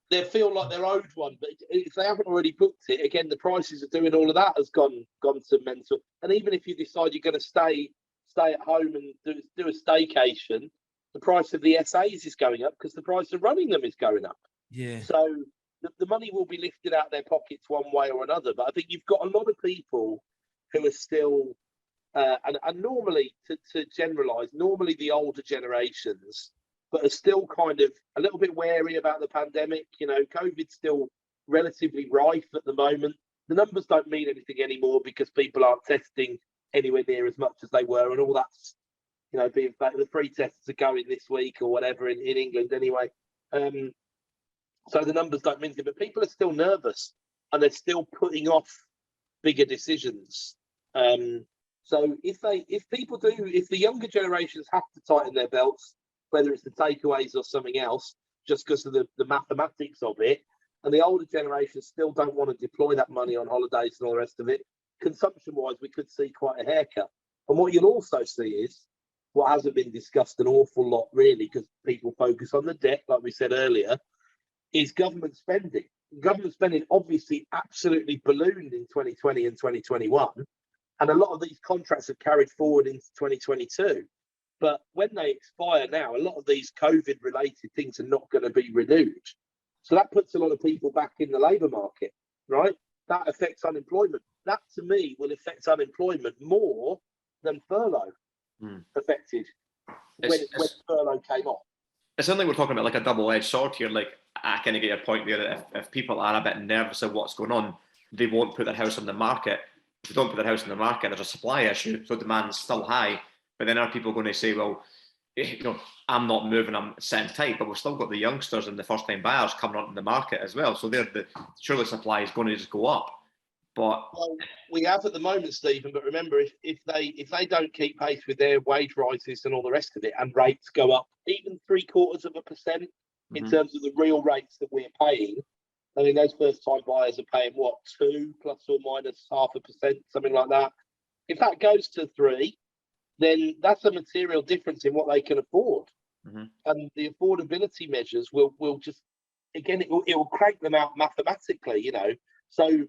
S3: They feel like they're owed one, but if they haven't already booked it, again, the prices of doing all of that has gone to mental. And even if you decide you're going to stay at home and do a staycation, the price of the SAs is going up because the price of running them is going up.
S1: Yeah.
S3: So the money will be lifted out of their pockets one way or another. But I think you've got a lot of people who are still, and normally, to generalise, normally the older generations, but are still kind of a little bit wary about the pandemic. COVID's still relatively rife at the moment. The numbers don't mean anything anymore because people aren't testing anywhere near as much as they were, and all that's, being back. The free tests are going this week or whatever in England anyway. So the numbers don't mean anything, but people are still nervous and they're still putting off bigger decisions. So if the younger generations have to tighten their belts, whether it's the takeaways or something else, just because of the mathematics of it, and the older generations still don't want to deploy that money on holidays and all the rest of it, consumption-wise, we could see quite a haircut. And what you'll also see is, what hasn't been discussed an awful lot really, because people focus on the debt, like we said earlier, is government spending. Government spending obviously absolutely ballooned in 2020 and 2021, and a lot of these contracts have carried forward into 2022. But when they expire now, a lot of these COVID-related things are not going to be renewed. So that puts a lot of people back in the labour market, right? That affects unemployment. That, to me, will affect unemployment more than furlough affected when furlough came off.
S2: It's something we're talking about, like a double-edged sword here. Like, I kind of get your point there, that if people are a bit nervous of what's going on, they won't put their house on the market. If they don't put their house on the market, there's a supply issue, so demand's still high. But then are people going to say, well, I'm not moving, I'm sitting tight, but we've still got the youngsters and the first-time buyers coming onto the market as well. So surely supply is going to just go up. But
S3: we have at the moment, Stephen. But remember, if they don't keep pace with their wage rises and all the rest of it, and rates go up even 0.75% in terms of the real rates that we're paying, I mean, those first-time buyers are paying what, 2 plus or minus 0.5%, something like that. If that goes to 3, then that's a material difference in what they can afford. And the affordability measures will just, again, it will crank them out mathematically, So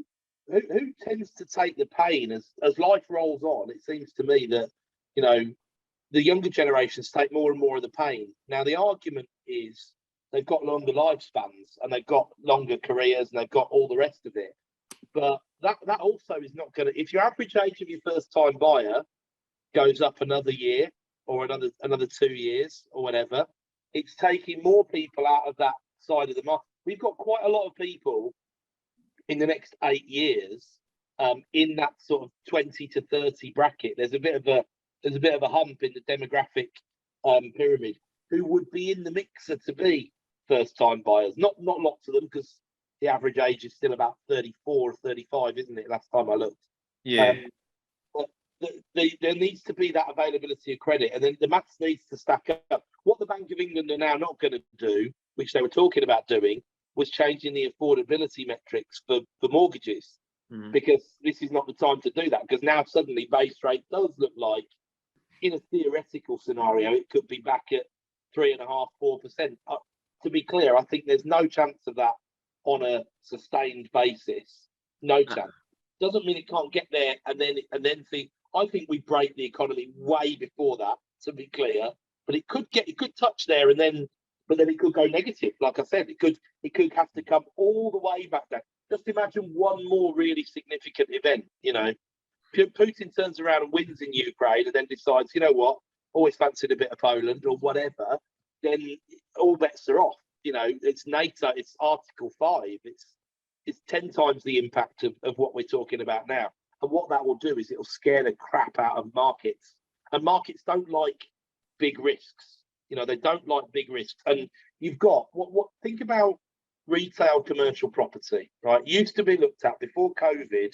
S3: who tends to take the pain as life rolls on? It seems to me that, you know, the younger generations take more and more of the pain. Now, the argument is they've got longer lifespans and they've got longer careers and they've got all the rest of it. But that also is not going to, if your average age of your first time buyer goes up another year or another 2 years or whatever, it's taking more people out of that side of the market. We've got quite a lot of people in the next 8 years in that sort of 20 to 30 bracket. There's a bit of a hump in the demographic pyramid who would be in the mixer to be first time buyers. Not lots of them, because the average age is still about 34 or 35, isn't it? Last time I looked.
S2: Yeah.
S3: But there needs to be that availability of credit, and then the maths needs to stack up. What the Bank of England are now not going to do, which they were talking about doing, was changing the affordability metrics for mortgages, because this is not the time to do that, because now suddenly base rate does look like, in a theoretical scenario, it could be back at 3.5%, 4%. To be clear, I think there's no chance of that on a sustained basis. No chance. Doesn't mean it can't get there and then think. I think we break the economy way before that, to be clear. But it could touch there and then, but then it could go negative. Like I said, it could have to come all the way back down. Just imagine one more really significant event. You know, Putin turns around and wins in Ukraine and then decides, you know what, always fancied a bit of Poland or whatever. Then all bets are off. You know, it's NATO, it's Article 5, it's 10 times the impact of what we're talking about now. And what that will do is it'll scare the crap out of markets. And markets don't like big risks. You know, they don't like big risks. And you've got think about retail commercial property, right? Used to be looked at before COVID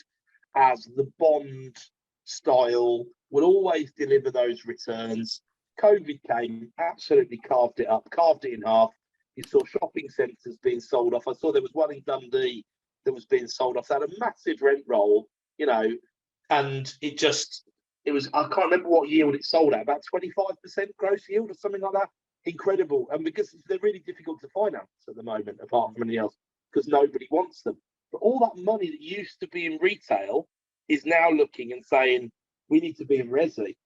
S3: as the bond style, will always deliver those returns. COVID came, absolutely carved it in half. You saw shopping centres being sold off. I saw there was one in Dundee that was being sold off. That had a massive rent roll, you know, and it was, I can't remember what yield it sold at, about 25% gross yield or something like that. Incredible. And because they're really difficult to finance at the moment, apart from anything else, because nobody wants them. But all that money that used to be in retail is now looking and saying, we need to be in resi.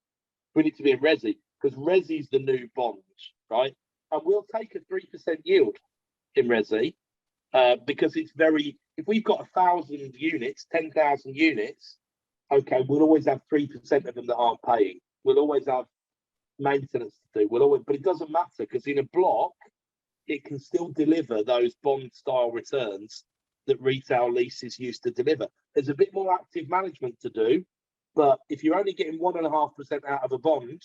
S3: We need to be in resi, because resi's the new bond, right? And we'll take a 3% yield in resi because it's very, if we've got 1,000 units, 10,000 units, okay, we'll always have 3% of them that aren't paying. We'll always have maintenance to do. But it doesn't matter, because in a block, it can still deliver those bond style returns that retail leases used to deliver. There's a bit more active management to do, but if you're only getting 1.5% out of a bond,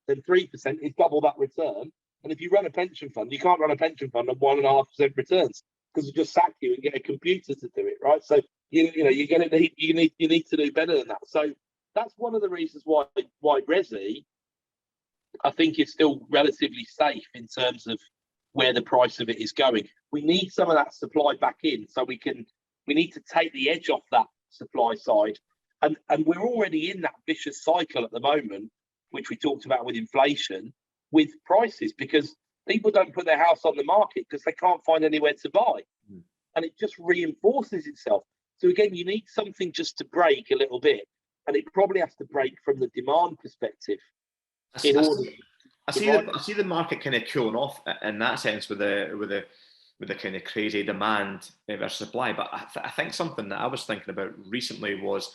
S3: then 3% is double that return. And if you run a pension fund, you can't run a pension fund on 1.5% returns, because you just sack you and get a computer to do it, right? So you need to do better than that. So that's one of the reasons why resi, I think, is still relatively safe in terms of where the price of it is going. We need some of that supply back in, so we need to take the edge off that supply side. And we're already in that vicious cycle at the moment, which we talked about with inflation, with prices, because people don't put their house on the market because they can't find anywhere to buy. And it just reinforces itself. So again, you need something just to break a little bit, and it probably has to break from the demand perspective. I
S2: see the market kind of cooling off in that sense with the kind of crazy demand versus supply. But I think something that I was thinking about recently was,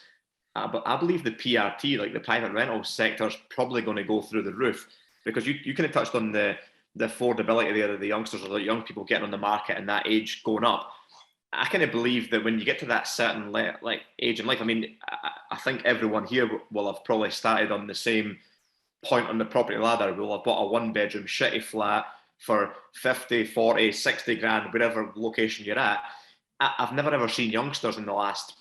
S2: I believe the PRT, like the private rental sector, is probably going to go through the roof, because you kind of touched on the affordability there of the youngsters, or the young people getting on the market and that age going up. I kind of believe that when you get to that certain like age in life, I mean, I think everyone here will have probably started on the same point on the property ladder. We'll have bought a 1-bedroom shitty flat for 50, 40, 60 grand, whatever location you're at. I've never ever seen youngsters in the last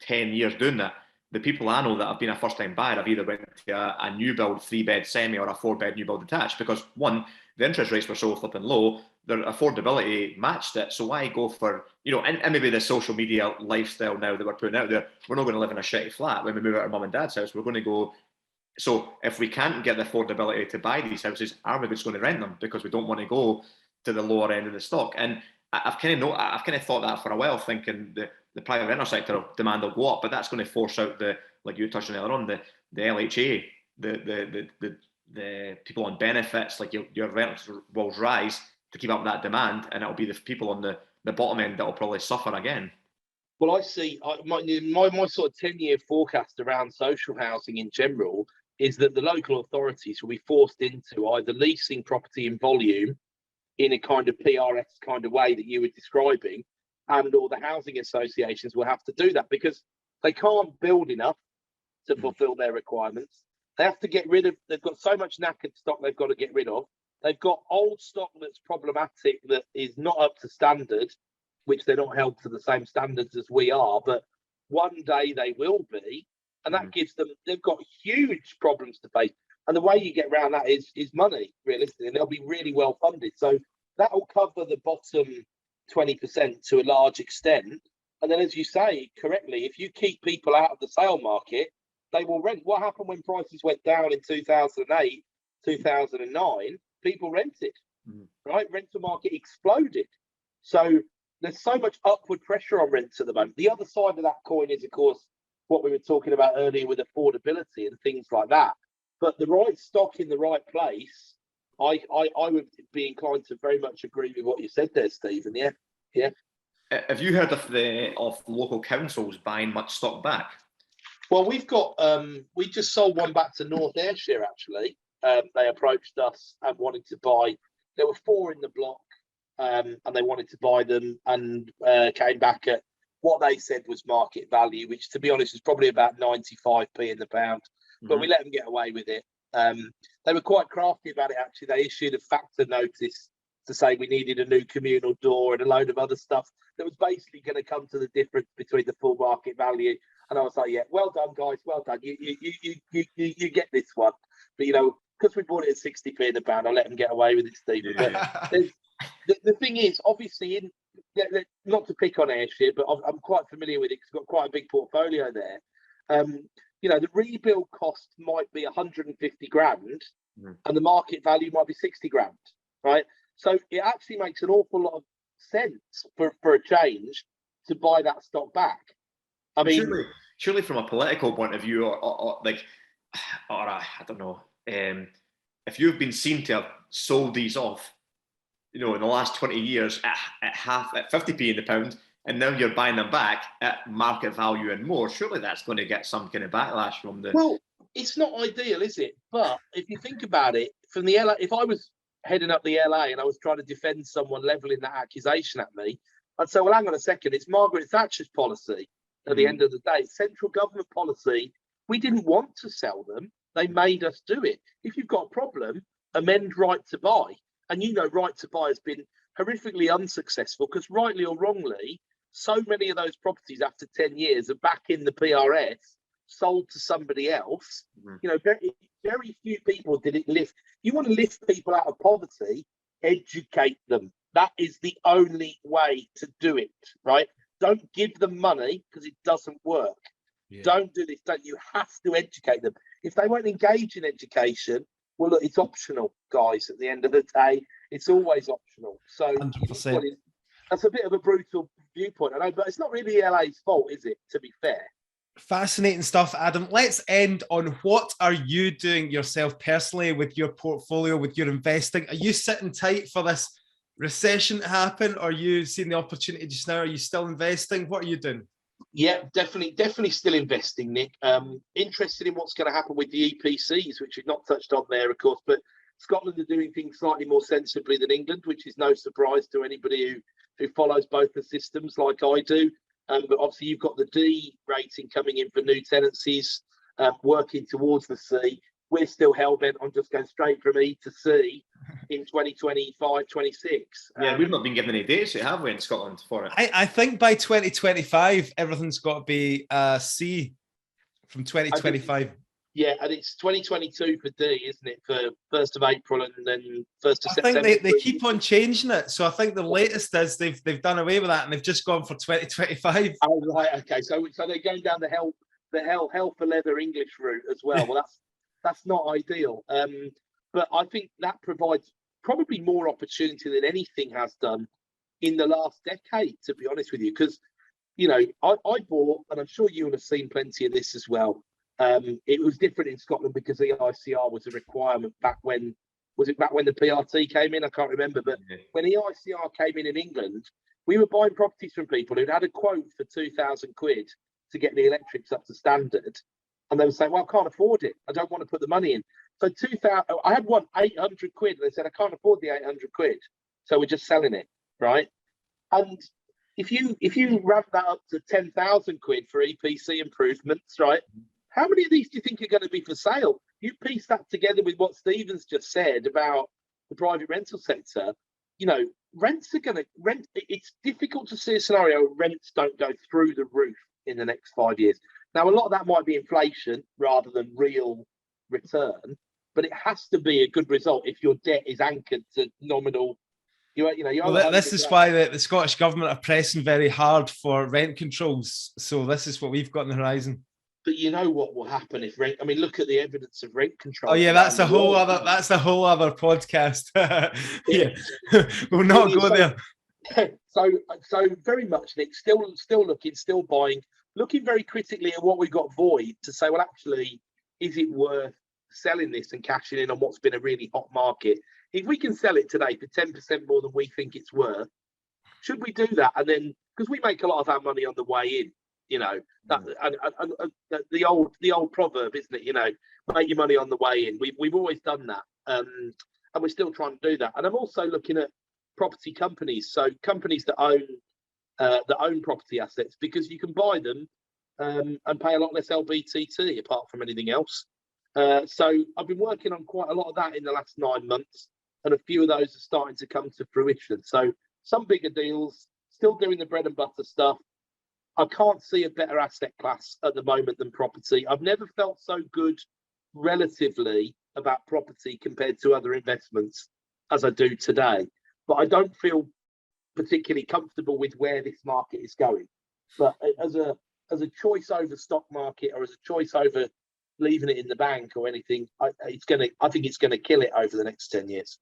S2: 10 years doing that. The people I know that have been a first-time buyer have either went to a new build 3-bed semi or a 4-bed new build detached, because one, the interest rates were so flipping low, their affordability matched it. So why go for, and maybe the social media lifestyle now that we're putting out there, we're not going to live in a shitty flat when we move out of mum and dad's house. We're going to go. So if we can't get the affordability to buy these houses, are we just going to rent them because we don't want to go to the lower end of the stock? And I've kind of thought that for a while, thinking the private rental sector demand will go up, but that's going to force out like you touched on earlier on, the LHA, the people on benefits, like your rentals will rise to keep up with that demand, and it'll be the people on the bottom end that will probably suffer again.
S3: Well, I see. My sort of 10-year forecast around social housing in general is that the local authorities will be forced into either leasing property in volume in a kind of PRS kind of way that you were describing, and or the housing associations will have to do that because they can't build enough to fulfill their requirements. They have to get rid of, they've got so much knackered stock they've got to get rid of. They've got old stock that's problematic, that is not up to standard, which they're not held to the same standards as we are, but one day they will be. And that gives them, they've got huge problems to face. And the way you get around that is money, realistically, and they'll be really well funded. So that will cover the bottom 20% to a large extent. And then, as you say correctly, if you keep people out of the sale market, they will rent. What happened when prices went down in 2008, 2009? People rented, right? Rental market exploded. So there's so much upward pressure on rents at the moment. The other side of that coin is, of course, what we were talking about earlier with affordability and things like that. But the right stock in the right place, I would be inclined to very much agree with what you said there, Stephen. Yeah.
S2: Have you heard of local councils buying much stock back?
S3: Well, we've got we just sold one back to North Ayrshire actually. They approached us and wanted to buy. There were 4 in the block, and they wanted to buy them, and came back at what they said was market value, which, to be honest, was probably about 95p in the pound. But we let them get away with it. They were quite crafty about it, actually. They issued a factor notice to say we needed a new communal door and a load of other stuff that was basically going to come to the difference between the full market value. And I was like, yeah, well done, guys, well done. You get this one. But, because we bought it at 60p in the pound, I let them get away with it, Stephen.
S2: Yeah.
S3: But the thing is, obviously, not to pick on Ayrshire, but I'm quite familiar with it because I've got quite a big portfolio there. The rebuild cost might be 150 grand and the market value might be 60 grand, right? So it actually makes an awful lot of sense for a change to buy that stock back. I mean,
S2: surely from a political point of view, or I don't know, if you've been seen to have sold these off, in the last 20 years at 50p in the pound, and now you're buying them back at market value and more, surely that's going to get some kind of backlash from the...
S3: Well, it's not ideal, is it? But if you think about it, from the LA, if I was heading up the LA and I was trying to defend someone levelling that accusation at me, I'd say, well, hang on a second, it's Margaret Thatcher's policy at the end of the day. Central government policy, we didn't want to sell them. They made us do it. If you've got a problem, amend right to buy. And right to buy has been horrifically unsuccessful because, rightly or wrongly, so many of those properties after 10 years are back in the PRS, sold to somebody else. Very, very few people did it lift. You want to lift people out of poverty, educate them. That is the only way to do it, right? Don't give them money because it doesn't work. Yeah. Don't do this. You have to educate them. If they won't engage in education, well, look, it's optional, guys. At the end of the day, it's always optional. So
S1: 100%.
S3: That's a bit of a brutal viewpoint, I know, but it's not really LA's fault, is it, to be fair?
S1: Fascinating stuff, Adam. Let's end on what are you doing yourself personally with your portfolio, with your investing? Are you sitting tight for this recession to happen? Or are you seeing the opportunity just now? Are you still investing? What are you doing?
S3: Yeah, definitely still investing, Nick. Interested in what's going to happen with the EPCs, which we've not touched on there, of course, but Scotland are doing things slightly more sensibly than England, which is no surprise to anybody who follows both the systems like I do. But obviously you've got the D rating coming in for new tenancies, working towards the C. We're still hell-bent on just going straight from E to C in 2025, 26.
S2: Yeah, we've not been given any dates, have we, in Scotland for it?
S1: I think by 2025, everything's got to be C from 2025.
S3: Yeah, and it's 2022 for D, isn't it? For 1st of April and then 1st of September.
S1: I think they keep on changing it. So I think the latest is they've done away with that and they've just gone for 2025.
S3: Oh, right, okay. So they're going down the hell for leather English route as well. Well, that's not ideal. But I think that provides probably more opportunity than anything has done in the last decade, to be honest with you, because, you know, I bought, and I'm sure you'll have seen plenty of this as well. It was different in Scotland because the EICR was a requirement back when, was it back when the PRT came in? I can't remember, but when the EICR came in England, we were buying properties from people who'd had a quote for 2,000 quid to get the electrics up to standard. And they were saying, well, I can't afford it. I don't want to put the money in. So 2,000, I had one 800 quid. And they said, I can't afford the 800 quid. So we're just selling it, right? And if you ramp that up to 10,000 quid for EPC improvements, right? How many of these do you think are going to be for sale? You piece that together with what Stephen's just said about the private rental sector. You know, rents are going to rent. It's difficult to see a scenario where rents don't go through the roof in the next 5 years. Now, a lot of that might be inflation rather than real return, but it has to be a good result if your debt is anchored to nominal.
S1: This is why the Scottish government are pressing very hard for rent controls. So this is what we've got on the horizon.
S3: But you know what will happen if rent? I mean, look at the evidence of rent control.
S1: Oh yeah, that's a whole other podcast. Yeah, we'll not go there.
S3: So very much, Nick. Still looking, still buying, looking very critically at what we've got void to say, well, actually, is it worth selling this and cashing in on what's been a really hot market? If we can sell it today for 10% more than we think it's worth, should we do that? And then, because we make a lot of our money on the way in, you know, that and the old proverb, isn't it? You know, make your money on the way in. We've always done that, and we're still trying to do that. And I'm also looking at property companies, so companies that own property assets, because you can buy them and pay a lot less LBTT apart from anything else. So I've been working on quite a lot of that in the last 9 months, and a few of those are starting to come to fruition. So some bigger deals, still doing the bread and butter stuff. I can't see a better asset class at the moment than property. I've never felt so good relatively about property compared to other investments as I do today. But I don't feel particularly comfortable with where this market is going. But as a choice over stock market, or as a choice over leaving it in the bank or anything, I think it's gonna kill it over the next 10 years.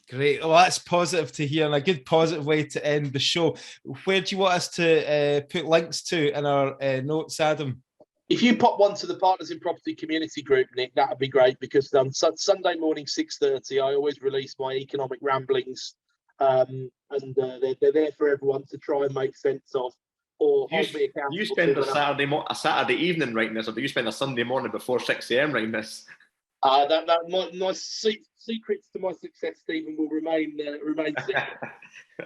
S1: Great. Well, that's positive to hear, and a good positive way to end the show. Where do you want us to put links to in our notes, Adam?
S3: If you pop one to the Partners in Property community group, Nick, that would be great, because on Sunday morning, 6:30, I always release my economic ramblings, and they're there for everyone to try and make sense of, or hold me accountable.
S2: You spend a Saturday evening writing this, or do you spend a Sunday morning before 6 a.m. writing this?
S3: My secrets to my success, Stephen, will remain secret.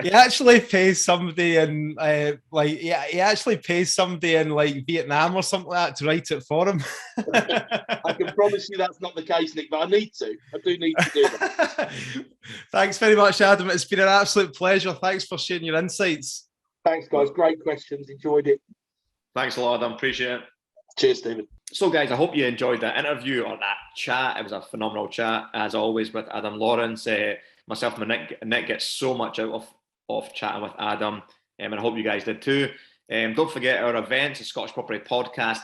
S1: He actually pays somebody in he actually pays somebody in like Vietnam or something like that to write it for him.
S3: I can promise you that's not the case, Nick, but I do need to do that.
S1: Thanks very much, Adam. It's been an absolute pleasure. Thanks for sharing your insights.
S3: Thanks, guys. Great questions. Enjoyed it.
S2: Thanks a lot, Adam. Appreciate it.
S3: Cheers, Stephen.
S2: So, guys, I hope you enjoyed that interview or that chat. It was a phenomenal chat, as always, with Adam Lawrence. Myself and Nick get so much out of chatting with Adam, and I hope you guys did too. Don't forget our events, the Scottish Property Podcast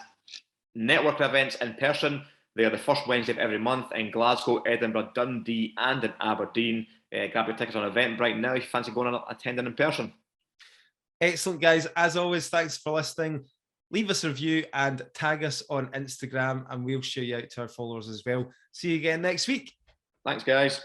S2: network events in person. They are the first Wednesday of every month in Glasgow, Edinburgh, Dundee, and in Aberdeen. Grab your tickets on Eventbrite now if you fancy going and attending in person.
S1: Excellent, guys. As always, thanks for listening. Leave us a review and tag us on Instagram, and we'll show you out to our followers as well. See you again next week.
S2: Thanks, guys.